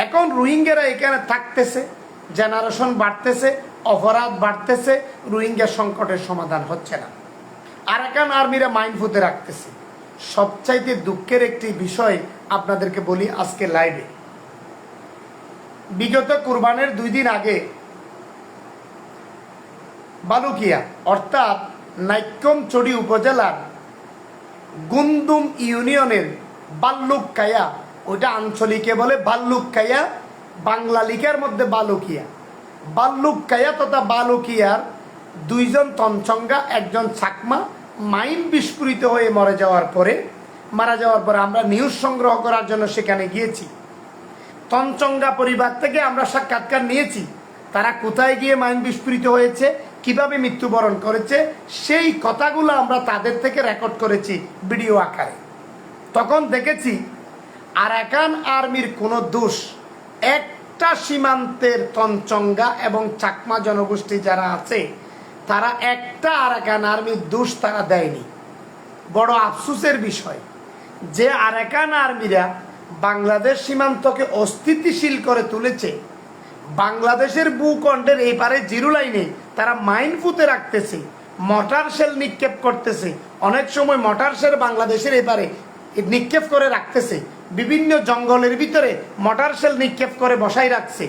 এখন রোহিঙ্গারা এখানে থাকতেছে, জেনারেশন বাড়তেছে, অপরাধ বাড়তেছে, রোহিঙ্গা সংকটের সমাধান হচ্ছে না। আরাকান আর্মিরা মাইন্ড ফুতে রাখতেছে। সবচাইতে দুঃখের একটি বিষয় আপনাদেরকে বলি আজকে লাইভে। বিগত কুরবানের 2 দিন আগে বালুকিয়া অর্থাৎ নাইক্ষ্যংছড়ি উপজেলার গুন্দুম ইউনিয়নের বাল্লুককায়া, ওইটা আঞ্চলিকে বলে বাল্লুককায়া, বাংলা লিখার মধ্যে বালুকিয়া, বাল্লুককায়া তথা বালুকিয়ার 2 জন তঞ্চঙ্গা, 1 জন চাকমা মাইন বিস্ফোরিত হয়ে মারা যাওয়ার পরে আমরা নিউজ সংগ্রহ করার জন্য সেখানে গিয়েছি। তঞ্চঙ্গা পরিবার থেকে আমরা সাক্ষাৎকার নিয়েছি, তারা কোথায় গিয়ে মাইন বিস্ফোরিত হয়েছে, কিভাবে মৃত্যুবরণ করেছে, সেই কথাগুলো আমরা তাদের থেকে রেকর্ড করেছি ভিডিও আকারে। তখন দেখেছি আরাকান আর্মির কোনো দোষ একটা সীমান্তের তঞ্চঙ্গা এবং চাকমা জনগোষ্ঠী যারা আছে তারা একটা আরাকান আর্মির দোষ তারা দেয়নি। বড় আফসোসের বিষয় যে আরাকান আর্মিরা বাংলাদেশ সীমান্তকে অস্থিতিশীল করে তুলেছে। বাংলাদেশের ভূখণ্ডের এই পারে জিরো লাইনে তারা মাইন ফুতে রাখতেছে, মর্টার শেল নিক্ষেপ করতেছে। অনেক সময় মর্টার শেল বাংলাদেশের এপারে নিক্ষেপ করে রাখতেছে, বিভিন্ন জঙ্গলের ভিতরে মর্টার শেল নিক্ষেপ করে বসাই রাখছে।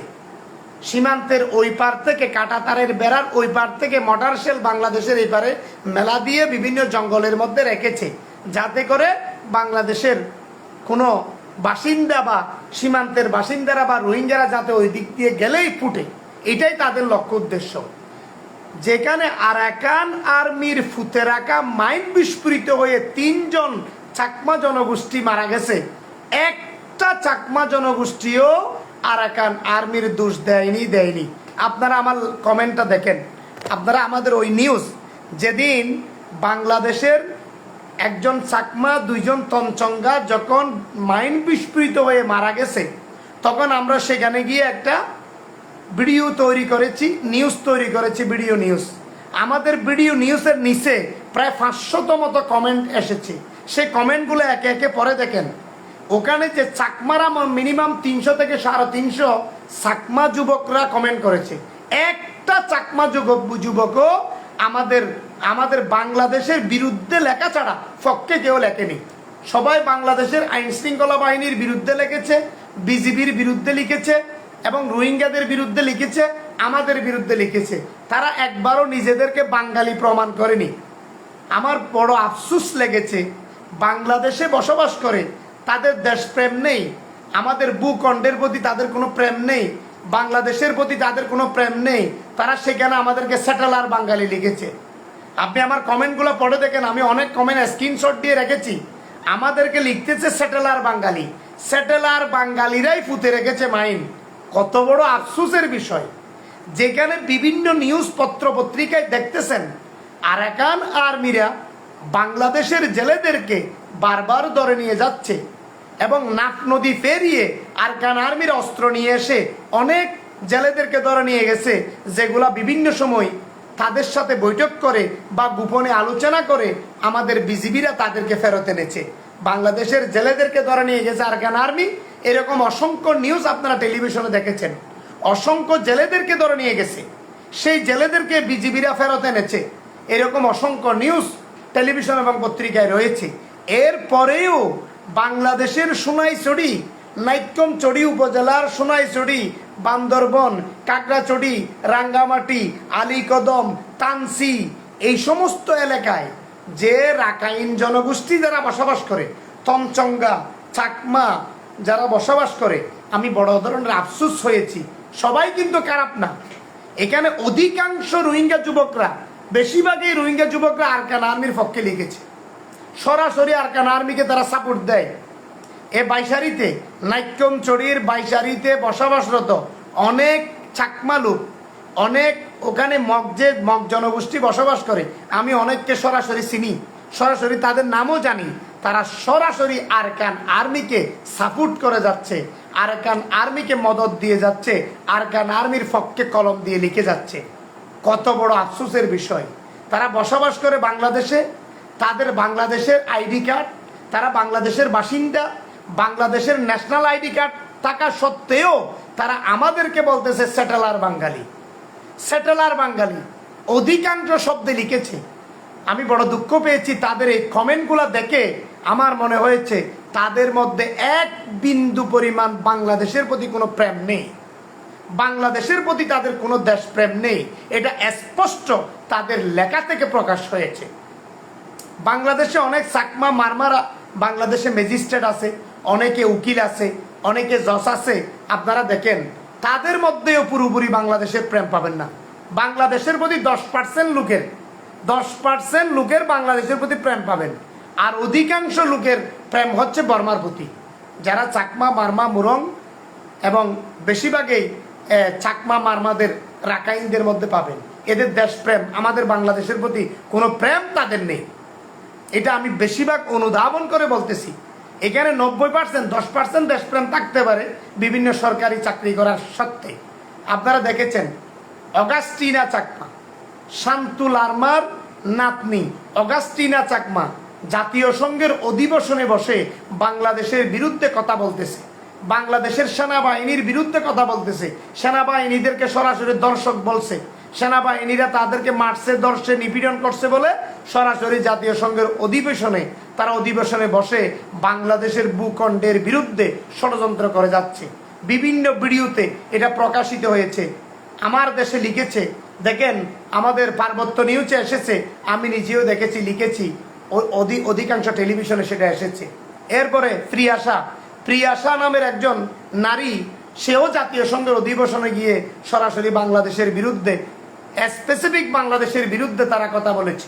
সীমান্তের ওই পার থেকে কাঁটাতারের বেড়ার ওই পার থেকে মর্টার শেল বাংলাদেশের এই পারে মেলা দিয়ে বিভিন্ন জঙ্গলের মধ্যে রেখেছে, যাতে করে বাংলাদেশের কোনো বাসিন্দা বা সীমান্তের বাসিন্দারা বা রোহিঙ্গারা যাতে ওই দিক দিয়ে গেলেই ফুটে, এটাই তাদের লক্ষ্য উদ্দেশ্য। যেখানে আরাকান আর্মির ফুতে রাখা মাইন বিস্ফোরিত হয়ে 3 জন চাকমা জনগোষ্ঠী মারা গেছে, একটা চাকমা জনগোষ্ঠীও আরাকান আর্মির দোষ দেয়নি। আপনারা আমার কমেন্টটা দেখেন, আপনারা আমাদের ওই নিউজ, যেদিন বাংলাদেশের 1 জন চাকমা 2 জন তঞ্চঙ্গা যখন মাইন বিস্ফোরিত হয়ে মারা গেছে, তখন আমরা সেখানে গিয়ে একটা ভিডিও তৈরি করেছি, নিউজ তৈরি করেছি, ভিডিও নিউজ। আমাদের ভিডিও নিউজের নিচে প্রায় 500 মতো কমেন্ট এসেছে। সেই কমেন্টগুলো একে একে পরে দেখেন। ওখানে যে চাকমারা মিনিমাম 300 থেকে 350 চাকমা যুবকরা কমেন্ট করেছে। একটা চাকমা যুবকও আমাদের বাংলাদেশের বিরুদ্ধে লেখা ছাড়া পক্ষে কেউ লেখেনি। সবাই বাংলাদেশের আইন শৃঙ্খলা বাহিনীর বিরুদ্ধে লিখেছে, বিজিবির বিরুদ্ধে লিখেছে এবং রোহিঙ্গাদের বিরুদ্ধে লিখেছে, আমাদের বিরুদ্ধে লিখেছে। তারা একবারও নিজেদেরকে বাঙালি প্রমাণ করেনি। আমার বড় আফসোস লেগেছে, বাংলাদেশে বসবাস করে তাদের দেশপ্রেম নেই, আমাদের ভূখণ্ডের প্রতি তাদের কোনো প্রেম নেই, বাংলাদেশের প্রতি তাদের কোনো প্রেম নেই। তারা সেখানে আমাদেরকে সেটেলার বাঙালি লিখেছে। আপনি আমার কমেন্টগুলো পড়ে দেখেন, আমি অনেক কমেন্ট স্ক্রিনশট দিয়ে রেখেছি। আমাদেরকে লিখতেছে সেটেলার বাঙালি, সেটেলার বাঙালিরাই ফুতে রেখেছে মাইন। কত বড় আফসোসের বিষয়, যেখানে বিভিন্ন নিউজ পত্র পত্রিকায় দেখতেছেন আরাকান আর্মিরা বাংলাদেশের জেলেদেরকে বারবার ধরে নিয়ে যাচ্ছে এবং নাক নদী পেরিয়ে আরাকান আর্মির অস্ত্র নিয়ে এসে অনেক জেলেদেরকে ধরে নিয়ে গেছে, যেগুলা বিভিন্ন সময় তাদের সাথে বৈঠক করে বা গোপনে আলোচনা করে আমাদের বিজিবিরা তাদেরকে ফেরত এনেছে। বাংলাদেশের জেলেদেরকে ধরে নিয়ে গেছে আরাকান আর্মি, এরকম অসংখ্য নিউজ আপনারা টেলিভিশনে দেখেছেন। অসংখ্য জেলেদেরকে ধরে নিয়ে গেছে, সেই জেলেদেরকে বিজিবিরা ফেরত এনেছে, এরকম অসংখ্য নিউজ টেলিভিশন এবং পত্রিকায় রয়েছে। এরপরেও বাংলাদেশের সোনাইছড়ি, নাইক্ষ্যংছড়ি উপজেলার সোনাইছড়ি, বান্দরবন, কাকড়াছড়ি, রাঙ্গামাটি, আলীকদম, তানসি, এই সমস্ত এলাকায় যে রাখাইন জনগোষ্ঠী যারা বসবাস করে, তমচঙ্গা, চাকমা যারা বসবাস করে, আমি বড় ধরনের আফসোস হয়েছি। সবাই কিন্তু খারাপ না, এখানে অধিকাংশ রোহিঙ্গা যুবকরা, বেশিরভাগই রোহিঙ্গা যুবকরা আরাকান আর্মির পক্ষে লিখেছে। সরাসরি আরাকান আর্মিকে তারা সাপোর্ট দেয়। এ বাইশারিতে, নাইক্ষ্যংছড়ির বাইশারিতে বসবাসরত অনেক চাকমা লোক, অনেক ওখানে মগ জনগোষ্ঠী বসবাস করে। আমি অনেককে সরাসরি চিনি, সরাসরি তাদের নামও জানি। তারা সরাসরি আরাকান আর্মিকে সাপোর্ট করে যাচ্ছে, আরাকান আর্মিকে মদত দিয়ে যাচ্ছে, আরাকান আর্মির পক্ষে কলম দিয়ে লিখে যাচ্ছে। কত বড় আফসোসের বিষয়। তারা বসবাস করে বাংলাদেশে, তাদের বাংলাদেশের আইডি কার্ড, তারা বাংলাদেশের বাসিন্দা, বাংলাদেশের ন্যাশনাল আইডি কার্ড থাকা সত্ত্বেও তারা আমাদেরকে বলতেছে সেটেলার বাঙালি, সেটেলার বাঙালি। অধিকাংশ শব্দে লিখেছে। আমি বড় দুঃখ পেয়েছি তাদের এই কমেন্টগুলো দেখে। আমার মনে হয়েছে তাদের মধ্যে এক বিন্দু পরিমাণ বাংলাদেশের প্রতি কোনো প্রেম নেই, বাংলাদেশের প্রতি তাদের কোনো দেশপ্রেম নেই। এটা স্পষ্ট তাদের লেখা থেকে প্রকাশ হয়েছে। বাংলাদেশে অনেক চাকমা মারমারা, বাংলাদেশে ম্যাজিস্ট্রেট আছে, অনেকে উকিল আছে, অনেকে জজ আছে। আপনারা দেখেন তাদের মধ্যেও পুরোপুরি বাংলাদেশের প্রেম পাবেন না। বাংলাদেশের প্রতি 10% লোকের বাংলাদেশের প্রতি প্রেম পাবেন, আর অধিকাংশ লোকের প্রেম হচ্ছে বর্মার প্রতি। যারা চাকমা, মারমা, মুরং এবং বেশিরভাগই চাকমা মারমাদের, রাখাইনদের মধ্যে পাবেন। এদের দেশপ্রেম, আমাদের বাংলাদেশের প্রতি কোনো প্রেম তাদের নেই। এটা আমি বেশিরভাগ অনুধাবন করে বলতেছি। এখানে 90%, 10% দেশপ্রেম থাকতে পারে বিভিন্ন সরকারি চাকরি করার সত্ত্বে। আপনারা দেখেছেন অগাস্টিনা চাকমা, শান্তু লারমার নাতনি অগাস্টিনা চাকমা জাতীয় সংঘের অধিবেশনে বসে বাংলাদেশের বিরুদ্ধে কথা বলতেছে, বাংলাদেশের সেনাবাহিনীর বিরুদ্ধে কথা বলতেছে। সেনাবাহিনীদেরকে সরাসরি দর্শক বলছে, সেনাবাহিনীরা তাদেরকে মারছে, ধরছে, নিপীড়ন করছে বলে সরাসরি জাতীয় সংঘের অধিবেশনে, তারা অধিবেশনে বসে বাংলাদেশের ভূখণ্ডের বিরুদ্ধে ষড়যন্ত্র করে যাচ্ছে। বিভিন্ন ভিডিওতে এটা প্রকাশিত হয়েছে। আমার দেশে লিখেছে, দেখেন আমাদের পার্বত্য নিউজে এসেছে, আমি নিজেও দেখেছি, লিখেছি, অধিকাংশ টেলিভিশনে সেটা এসেছে। এরপরে প্রিয়াশা নামের একজন নারী, সেও জাতীয় সংঘের অধিবেশনে গিয়ে সরাসরি বাংলাদেশের বিরুদ্ধে, স্পেসিফিক বাংলাদেশের বিরুদ্ধে তারা কথা বলেছে।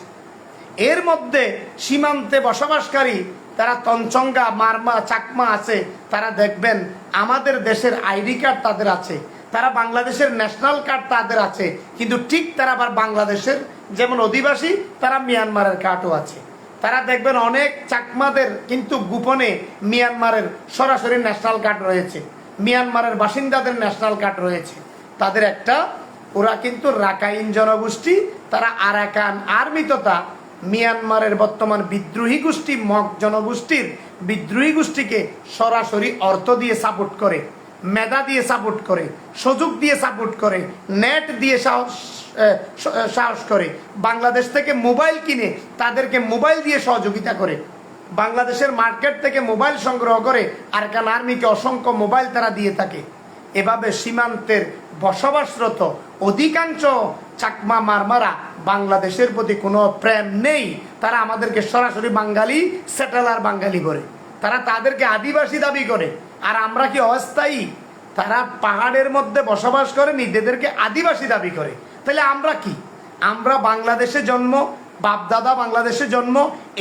এর মধ্যে সীমান্তে বসবাসকারী তারা তঞ্চঙ্গা, মারমা, চাকমা আছে, তারা দেখবেন আমাদের দেশের আইডি কার্ড তাদের আছে, তারা বাংলাদেশের ন্যাশনাল কার্ড তাদের আছে, কিন্তু ঠিক তারা আবার বাংলাদেশের যেমন অধিবাসী, তারা মিয়ানমারের কার্ডও আছে। তারা দেখবেন অনেক চাকমাদের কিন্তু গোপনে মিয়ানমারের সরাসরি ন্যাশনাল কার্ড রয়েছে, মিয়ানমারের বাসিন্দাদের ন্যাশনাল কার্ড রয়েছে। তাদের একটা, ওরা কিন্তু রাখাইন জনগোষ্ঠী, তারা আরাকান আর্মি তথা মিয়ানমারের বর্তমান বিদ্রোহী গোষ্ঠী মগ জনগোষ্ঠীর বিদ্রোহী গোষ্ঠীকে সরাসরি অর্থ দিয়ে সাপোর্ট করে, মেধা দিয়ে সাপোর্ট করে, সুযোগ দিয়ে সাপোর্ট করে, নেট দিয়ে সাহস করে, বাংলাদেশ থেকে মোবাইল কিনে তাদেরকে মোবাইল দিয়ে সহযোগিতা করে, বাংলাদেশের মার্কেট থেকে মোবাইল সংগ্রহ করে আরাকান আর্মিকে অসংখ্য মোবাইল তারা দিয়ে থাকে। এভাবে সীমান্তের বসবাসরত অধিকাংশ চাকমা মারমারা বাংলাদেশের প্রতি কোনো প্রেম নেই। তারা আমাদেরকে সরাসরি বাঙালি, সেটেলার বাঙালি করে, তারা তাদেরকে আদিবাসী দাবি করে। আর আমরা কি অস্থায়ী? তারা পাহাড়ের মধ্যে বসবাস করে নিজেদেরকে আদিবাসী দাবি করে। তাহলে আমরা কি? আমরা বাংলাদেশে জন্ম, বাপদাদা বাংলাদেশে জন্ম,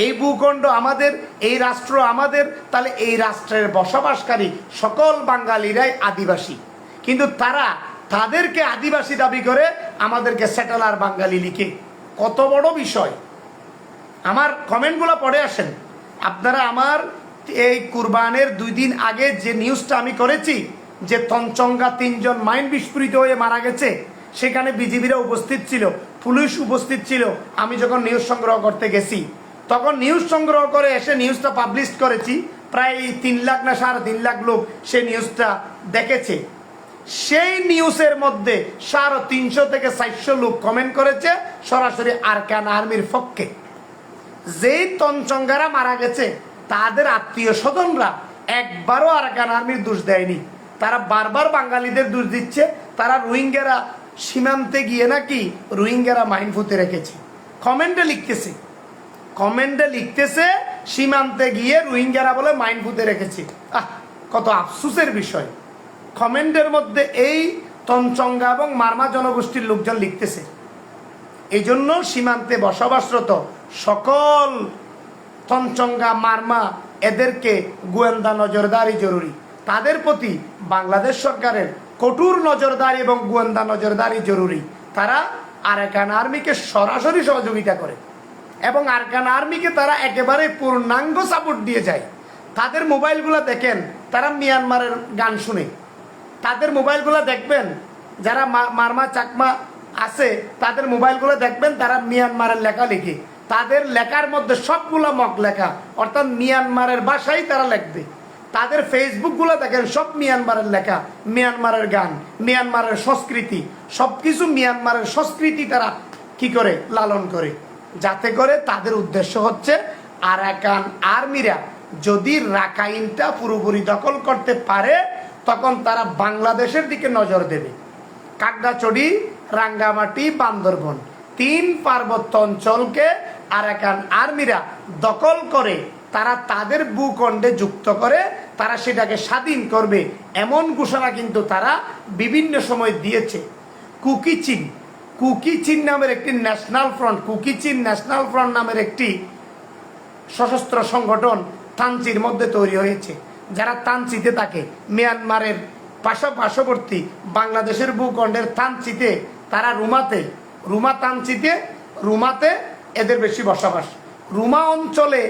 এই ভূখণ্ড আমাদের, এই রাষ্ট্র আমাদের, তাহলে এই রাষ্ট্রের বসবাসকারী সকল বাঙালিরাই আদিবাসী। কিন্তু তারা তাদেরকে আদিবাসী দাবি করে, আমাদেরকে সেটেলার বাঙালি লিখে। কত বড় বিষয়! আমার কমেন্টগুলো পড়ে আসেন আপনারা। আমার এই কুরবানের 2 দিন আগে যে নিউজটা আমি করেছি, যে তঞ্চঙ্গা 3 জন মাইন বিস্ফোরিত হয়ে মারা গেছে, সেখানে বিজিবিরা উপস্থিত ছিল, পুলিশ উপস্থিত ছিল। আমি যখন নিউজ সংগ্রহ করতে গেছি, তখন নিউজ সংগ্রহ করে এসে নিউজটা পাবলিশ করেছি। প্রায় 3 লাখ না 3.5 লাখ লোক সেই নিউজটা দেখেছে। সেই নিউজের মধ্যে 350 থেকে 400 লোক কমেন্ট করেছে সরাসরি আরাকান আর্মির পক্ষে। যেই তঞ্চঙ্গারা মারা গেছে তাদের আত্মীয় স্বজনরা একবারও আরাকান আর্মির দোষ দেয়নি। তারা বারবার বাঙালিদের দোষ দিচ্ছে। তারা রোহিঙ্গারা সীমান্তে গিয়ে নাকি রোহিঙ্গারা মাইন ফুতে রেখেছে। কমেন্টে লিখতেছে সীমান্তে গিয়ে রোহিঙ্গারা বলে মাইন ফুতে রেখেছে। কত আফসোসের বিষয়! কমেন্টের মধ্যে এই তঞ্চঙ্গা এবং মারমা জনগোষ্ঠীর লোকজন লিখতেছে। এই জন্য সীমান্তে বসবাসরত সকল তঞ্চঙ্গা, মারমা, এদেরকে গোয়েন্দা নজরদারি জরুরি। তাদের প্রতি বাংলাদেশ সরকারের কঠোর নজরদারি এবং গোয়েন্দা নজরদারি জরুরি। তারা আরাকান আর্মিকে সরাসরি সহযোগিতা করে এবং আরাকান আর্মিকে তারা একেবারে পূর্ণাঙ্গ সাপোর্ট দিয়ে যায়। তাদের মোবাইলগুলো দেখেন, তারা মিয়ানমারের গান শুনে। তাদের মোবাইলগুলো দেখবেন, যারা মারমা চাকমা আছে তাদের মোবাইলগুলো দেখবেন, তারা মিয়ানমারের লেখা লিখে। তাদের লেখার মধ্যে সবগুলো মক লেখা, অর্থাৎ মিয়ানমারের ভাষাই তারা লিখবে। তাদের ফেসবুকগুলো দেখেন, সব মিয়ানমারের লেখা, মিয়ানমারের গান, মিয়ানমারের সংস্কৃতি, সবকিছু মিয়ানমারের সংস্কৃতি তারা কি করে লালন করে, যাতে করে তাদের উদ্দেশ্য হচ্ছে আরাকান আর্মিরা যদি রাখাইনটা পুরোপুরি দখল করতে পারে তখন তারা বাংলাদেশের দিকে নজর দেবে। কাকড়াছড়ি, রাঙ্গামাটি, বান্দরবন 3 পার্বত্য অঞ্চলকে আরাকান আর্মিরা দখল করে তারা তাদের ভূখণ্ডে যুক্ত করে তারা সেটাকে স্বাধীন করবে, এমন ঘোষণা কিন্তু তারা বিভিন্ন সময় দিয়েছে। কুকি চীন নামের একটি ন্যাশনাল ফ্রন্ট, কুকি চীন ন্যাশনাল ফ্রন্ট নামের একটি সশস্ত্র সংগঠন থানচির মধ্যে তৈরি হয়েছে। যারা থানচিতে থাকে, মিয়ানমারের পার্শ্ববর্তী বাংলাদেশের ভূখণ্ডের থানচিতে, তারা রুমাতে এদের বেশি বসবাস। রুমা অঞ্চলে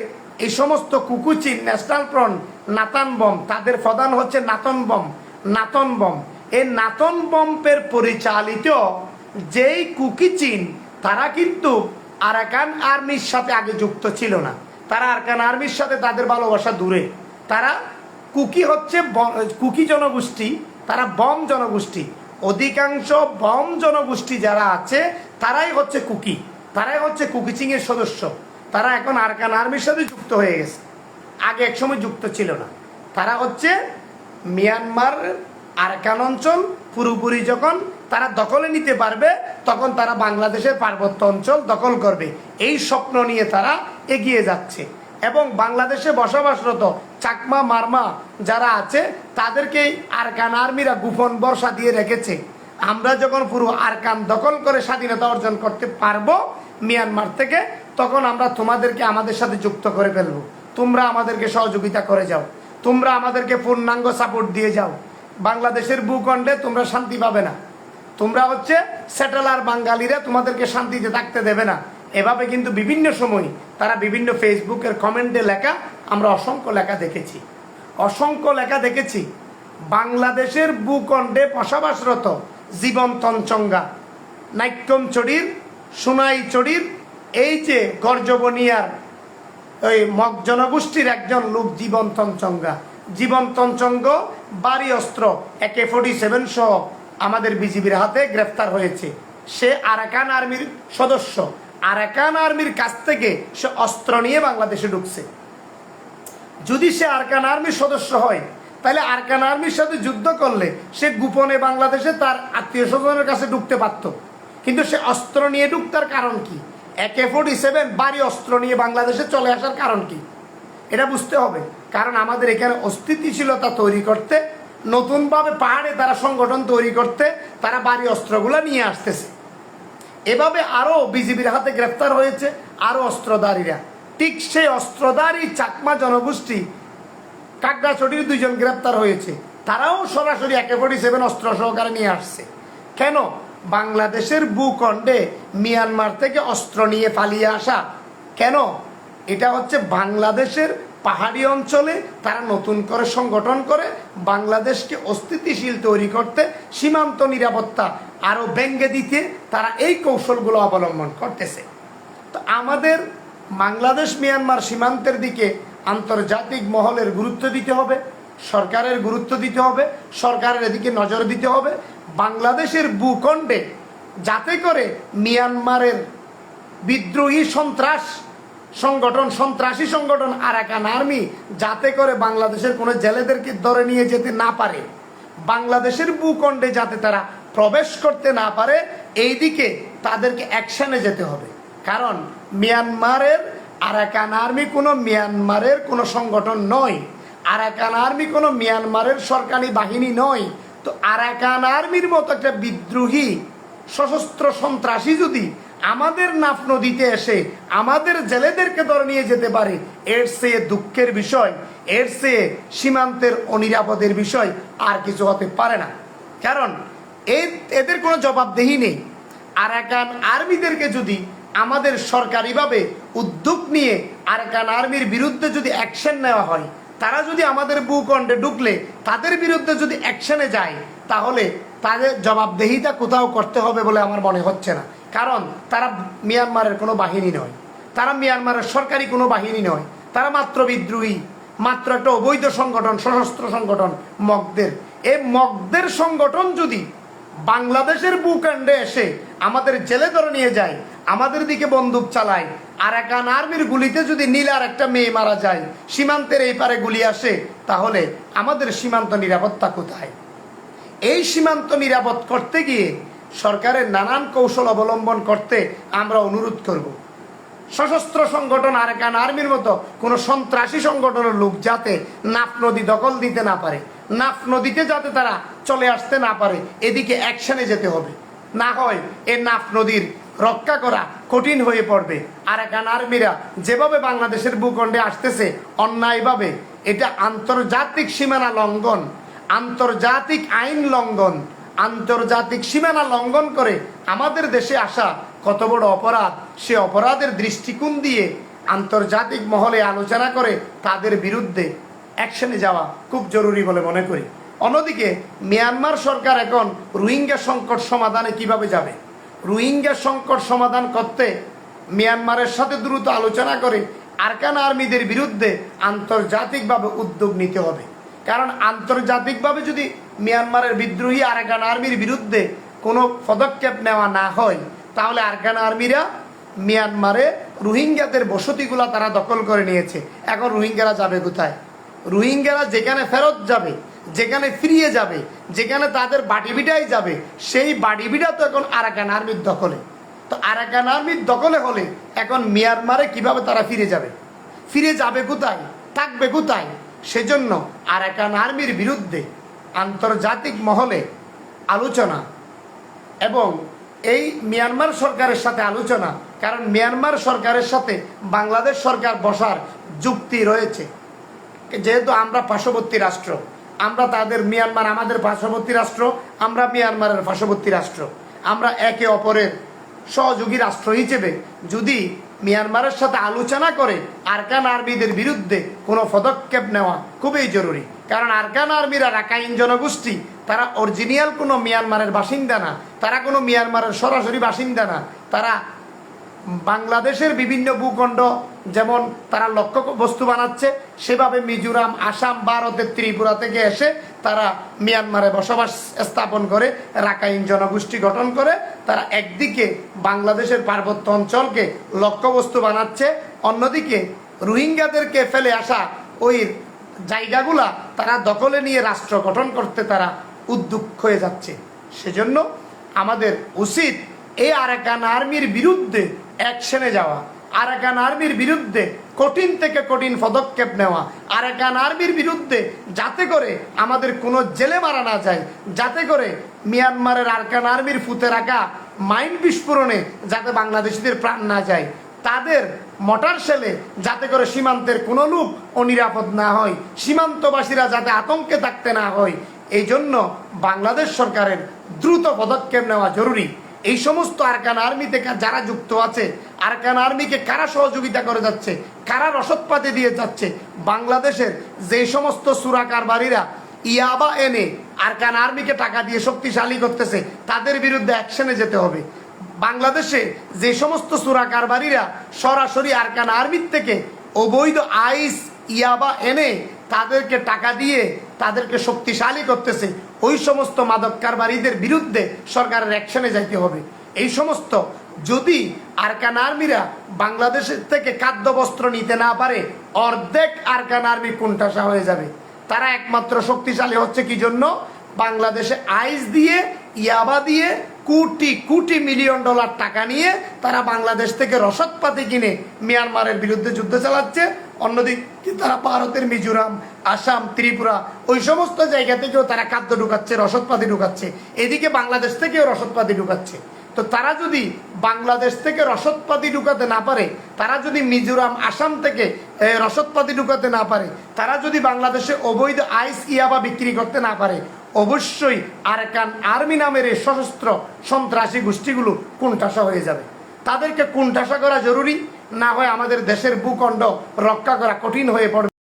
এই সমস্ত কুকুচিন ন্যাশনাল ফ্রন্ট, নাতান বম, তাদের প্রধান হচ্ছে নাতন বম। এই নাতন বম্পের পরিচালিত যেই কুকিচিন, তারা কিন্তু আরাকান আর্মির সাথে আগে যুক্ত ছিল না। তারা আরাকান আর্মির সাথে তাদের ভালোবাসা দূরে। তারা কুকি জনগোষ্ঠী, তারা বম জনগোষ্ঠী। অধিকাংশ বম জনগোষ্ঠী যারা আছে তারাই হচ্ছে কুকিচিংয়ের সদস্য। তারা এখন আরাকান আর্মির সাথে যুক্ত হয়ে গেছে, আগে একসময় যুক্ত ছিল না। তারা হচ্ছে মিয়ানমার আরাকান অঞ্চল পুরোপুরি যখন তারা দখলে নিতে পারবে তখন তারা বাংলাদেশের পার্বত্য অঞ্চল দখল করবে, এই স্বপ্ন নিয়ে তারা এগিয়ে যাচ্ছে। এবং বাংলাদেশে বসবাসরত চাকমা, মারমা যারা আছে তাদেরকে আরাকান আর্মিরা গোপন বর্ষা দিয়ে রেখেছে। আমরা যখন পুরো আরাকান দখল করে স্বাধীনতা অর্জন করতে পারবো মিয়ানমার থেকে, তখন আমরা তোমাদেরকে আমাদের সাথে যুক্ত করে ফেলবো। তোমরা আমাদেরকে সহযোগিতা করে যাও, তোমরা আমাদেরকে পূর্ণাঙ্গ সাপোর্ট দিয়ে যাও। বাংলাদেশের ভূখণ্ডে তোমরা শান্তি পাবে না, তোমরা হচ্ছে সেটেলার বাঙালিরা তোমাদেরকে শান্তিতে থাকতে দেবে না। এভাবে কিন্তু বিভিন্ন সময় তারা বিভিন্ন ফেসবুকের কমেন্টে লেখা, আমরা অসংখ্য লেখা দেখেছি। বাংলাদেশের ভূখণ্ডে বসবাসরত জীবন তঞ্চঙ্গা, নাইক্যমচড়ির, সোনাইচড়ির এই যে গর্জবনিয়ার ওই মগ জনগোষ্ঠীর একজন লোক জীবন তঞ্চঙ্গ বাড়ি অস্ত্র AK-47 সহ আমাদের বিজিবির হাতে গ্রেফতার হয়েছে। সে আরাকান আর্মির সদস্য। আরাকান আর্মির কাছ থেকে সে অস্ত্র নিয়ে বাংলাদেশে ঢুকছে। যদি সে আরাকান আর্মির সদস্য হয়, তাহলে আরাকান আর্মির সাথে যুদ্ধ করলে সে গোপনে বাংলাদেশে তার আত্মীয় স্বজনের কাছে ঢুকতে পারত। কিন্তু সে অস্ত্র নিয়ে ঢুকতার কারণ কি? AK-47 বাড়ি অস্ত্র নিয়ে বাংলাদেশে চলে আসার কারণ কি? এটা বুঝতে হবে। কারণ আমাদের এখানে অস্থিতিশীলতা তৈরি করতে, নতুনভাবে পাহাড়ে তারা সংগঠন তৈরি করতে তারা বাড়ি অস্ত্রগুলো নিয়ে আসতেছে। এভাবে আরও বিজিবির হাতে গ্রেফতার হয়েছে আরও অস্ত্রধারীরা। ঠিক সেই অস্ত্রধারী চাকমা জনগোষ্ঠী কাকড়াছড়ির 2 জন গ্রেফতার হয়েছে। তারাও সরাসরি AK-47 অস্ত্র সহকারে নিয়ে আসছে। কেন? বাংলাদেশের ভূখণ্ডে মিয়ানমার থেকে অস্ত্র নিয়ে পালিয়ে আসা। কেন? এটা হচ্ছে বাংলাদেশের পাহাড়ি অঞ্চলে তারা নতুন করে সংগঠন করে বাংলাদেশকে অস্থিতিশীল তৈরি করতে, সীমান্ত নিরাপত্তা আরও ভেঙে দিতে তারা এই কৌশলগুলো অবলম্বন করতেছে। তো আমাদের বাংলাদেশ মিয়ানমার সীমান্তের দিকে আন্তর্জাতিক মহলের গুরুত্ব দিতে হবে, সরকারের গুরুত্ব দিতে হবে, সরকারের এদিকে নজর দিতে হবে। বাংলাদেশের ভূখণ্ডে যাতে করে মিয়ানমারের বিদ্রোহী সন্ত্রাসী সংগঠন আরাকান আর্মি যাতে করে বাংলাদেশের কোনো জেলেদেরকে ধরে নিয়ে যেতে না পারে, বাংলাদেশের ভূখণ্ডে যাতে তারা প্রবেশ করতে না পারে, এই দিকে তাদেরকে অ্যাকশনে যেতে হবে। কারণ মিয়ানমারের আরাকান আর্মি কোনো মিয়ানমারের কোনো সংগঠন নয়, আরাকান আর্মি কোনো মিয়ানমারের সরকারি বাহিনী নয়। তো আরাকান আর্মির মতো একটা বিদ্রোহী সশস্ত্র সন্ত্রাসী যদি আমাদের নাফ নদীতে এসে আমাদের জেলেদেরকে ধরে নিয়ে যেতে পারে, এর চেয়ে দুঃখের বিষয়, এর চেয়ে সীমান্তের অনিরাপদের বিষয় আর কিছু হতে পারে না। কারণ এদের কোনো জবাবদেহি নেই। আরাকান আর্মিদেরকে যদি আমাদের সরকারিভাবে উদ্যোগ নিয়ে আরাকান আর্মির বিরুদ্ধে যদি অ্যাকশন নেওয়া হয়, তারা যদি আমাদের ভূখণ্ডে ঢুকলে তাদের বিরুদ্ধে যদি অ্যাকশনে যায়, তাহলে তাদের জবাবদেহিতা কোথাও করতে হবে বলে আমার মনে হচ্ছে না। কারণ তারা মিয়ানমারের কোনো বাহিনী নয়, তারা মিয়ানমারের সরকারি কোনো বাহিনী নয়, তারা মাত্র বিদ্রোহী, মাত্র একটা অবৈধ সংগঠন, সশস্ত্র সংগঠন মগদের। এই মগদের সংগঠন যদি বাংলাদেশের ভূখণ্ডে এসে আমাদের জেলে ধরে নিয়ে যায়, আমাদের দিকে বন্দুক চালায়, আরাকান আর্মির গুলিতে যদি নীলার একটা মেয়ে মারা যায়, সীমান্তের এই পারে গুলি আসে, তাহলে আমাদের সীমান্ত নিরাপত্তা কোথায়? এই সীমান্ত নিরাপদ করতে গিয়ে সরকারের নানান কৌশল অবলম্বন করতে আমরা অনুরোধ করব। সশস্ত্র সংগঠন আরাকান আর্মির মতো কোনো সন্ত্রাসী সংগঠনের লোক যাতে নাফ নদী দখল দিতে না পারে, নাফ নদীতে যাতে তারা চলে আসতে না পারে, এদিকে অ্যাকশনে যেতে হবে। না হয় এই নাফ নদীর রক্ষা করা কঠিন হয়ে পড়বে। আরাকান আর্মিরা যেভাবে বাংলাদেশের ভূখণ্ডে আসতেছে অন্যায়ভাবে, এটা আন্তর্জাতিক সীমানা লঙ্ঘন, আন্তর্জাতিক আইন লঙ্ঘন, আন্তর্জাতিক সীমানা লঙ্ঘন করে আমাদের দেশে আসা কত বড় অপরাধ। সে অপরাধের দৃষ্টিকোণ দিয়ে আন্তর্জাতিক মহলে আলোচনা করে তাদের বিরুদ্ধে অ্যাকশনে যাওয়া খুব জরুরি বলে মনে করি। অন্যদিকে মিয়ানমার সরকার এখন রোহিঙ্গা সংকট সমাধানে কিভাবে যাবে? রোহিঙ্গা সংকট সমাধান করতে মিয়ানমারের সাথে দ্রুত আলোচনা করে আরাকান আর্মিদের বিরুদ্ধে আন্তর্জাতিকভাবে উদ্যোগ নিতে হবে। কারণ আন্তর্জাতিকভাবে যদি মিয়ানমারের বিদ্রোহী আরাকান আর্মির বিরুদ্ধে কোনো পদক্ষেপ নেওয়া না হয়, তাহলে আরাকান আর্মিরা মিয়ানমারে রোহিঙ্গাদের বসতিগুলা তারা দখল করে নিয়েছে। এখন রোহিঙ্গারা যাবে কোথায়? রোহিঙ্গারা যেখানে ফেরত যাবে, যেখানে ফিরিয়ে যাবে, যেখানে তাদের বাড়িভিটাই যাবে, সেই বাড়িভিটা তো এখন আরাকান আর্মির দখলে। তো আরাকান আর্মির দখলে হলে এখন মিয়ানমারে কিভাবে তারা ফিরে যাবে? ফিরে যাবে কোথায়? থাকবে কোথায়? সেজন্য আরাকান আর্মির বিরুদ্ধে আন্তর্জাতিক মহলে আলোচনা এবং এই মিয়ানমার সরকারের সাথে আলোচনা, কারণ মিয়ানমার সরকারের সাথে বাংলাদেশ সরকার বসার যুক্তি রয়েছে। যেহেতু আমরা পার্শ্ববর্তী রাষ্ট্র, আমরা তাদের মিয়ানমার আমাদের পার্শ্ববর্তী রাষ্ট্র, আমরা মিয়ানমারের পার্শ্ববর্তী রাষ্ট্র, আমরা একে অপরের সহযোগী রাষ্ট্র হিসেবে যদি মিয়ানমারের সাথে আলোচনা করে আরাকান আর্মিদের বিরুদ্ধে কোনো পদক্ষেপ নেওয়া খুবই জরুরি। কারণ আরাকান আর্মিরা রাখাইন জনগোষ্ঠী, তারা অরিজিনাল কোনো মিয়ানমারের বাসিন্দা না, তারা কোনো মিয়ানমারের সরাসরি বাসিন্দা না, তারা বাংলাদেশের বিভিন্ন ভূখণ্ড যেমন তারা লক্ষ্য বস্তু বানাচ্ছে, সেভাবে মিজোরাম, আসাম, ভারতের ত্রিপুরা থেকে এসে তারা মিয়ানমারে বসবাস স্থাপন করে রাখাইন জনগোষ্ঠী গঠন করে তারা একদিকে বাংলাদেশের পার্বত্য অঞ্চলকে লক্ষ্যবস্তু বানাচ্ছে, অন্যদিকে রোহিঙ্গাদেরকে ফেলে আসা ওই জায়গাগুলা তারা দখলে নিয়ে রাষ্ট্র গঠন করতে তারা উদ্যোগ হয়ে যাচ্ছে। সেজন্য আমাদের উচিত এই আরাকান আর্মির বিরুদ্ধে অ্যাকশনে যাওয়া, আরাকান আর্মির বিরুদ্ধে কঠিন থেকে কঠিন পদক্ষেপ নেওয়া, আরাকান আর্মির বিরুদ্ধে যাতে করে আমাদের কোনো জেলে মারা না যায়, যাতে করে মিয়ানমারের আরাকান আর্মির ফুতে রাখা মাইন বিস্ফোরণে যাতে বাংলাদেশিদের প্রাণ না যায়, তাদের মোটর সেলে যাতে করে সীমান্তের কোনো লোক অনিরাপদ না হয়, সীমান্তবাসীরা যাতে আতঙ্কে থাকতে না হয়, এই জন্য বাংলাদেশ সরকারের দ্রুত পদক্ষেপ নেওয়া জরুরি। এই সমস্ত আরাকান আর্মিতে যারা যুক্ত আছে, আরাকান আর্মিকে কারা সহযোগিতা করে যাচ্ছে, কারা রসদপাতি দিয়ে যাচ্ছে, বাংলাদেশের যে সমস্ত সুরা কারবারিরা ইয়াবা এনে আরাকান আর্মিকে টাকা দিয়ে শক্তিশালী করতেছে, তাদের বিরুদ্ধে অ্যাকশনে যেতে হবে। বাংলাদেশে যে সমস্ত সুরা কারবারিরা সরাসরি আরাকান আর্মির থেকে অবৈধ আইস ইয়াবা এনে তাদেরকে টাকা দিয়ে তাদেরকে শক্তিশালী করতেছে, ওই সমস্ত মাদক কারবারিদের বিরুদ্ধে সরকারের অ্যাকশনে যাইতে হবে। এই সমস্ত যদি আরাকান আর্মিরা বাংলাদেশের থেকে খাদ্য বস্ত্র নিতে না পারে, অর্ধেক আরাকান আর্মি কোণঠাসা হয়ে যাবে। তারা একমাত্র শক্তিশালী হচ্ছে কি জন্য? বাংলাদেশে আইস দিয়ে, ইয়াবা দিয়ে কোটি কোটি মিলিয়ন ডলার টাকা নিয়ে তারা বাংলাদেশ থেকে রসদপাতি কিনে মিয়ানমারের বিরুদ্ধে যুদ্ধ চালাচ্ছে। অন্যদিকে তারা ভারতের মিজোরাম, আসাম, ত্রিপুরা ওই সমস্ত জায়গা থেকেও তারা খাদ্য ঢুকাচ্ছে, রসদপাতি ঢুকাচ্ছে, এদিকে বাংলাদেশ থেকেও রসদপাতি ঢুকাচ্ছে। তো তারা যদি বাংলাদেশ থেকে রসদপাতি ঢুকাতে না পারে, তারা যদি মিজোরাম, আসাম থেকে রসদপাতি ঢুকাতে না পারে, তারা যদি বাংলাদেশে অবৈধ আইস ইয়াবা বিক্রি করতে না পারে, অবশ্যই আরাকান আর্মি নামের এই সশস্ত্র সন্ত্রাসী গোষ্ঠীগুলো কোণঠাসা হয়ে যাবে। তাদেরকে কোণঠাসা করা জরুরি, না হয় আমাদের দেশের ভূখণ্ড রক্ষা করা কঠিন হয়ে পড়বে।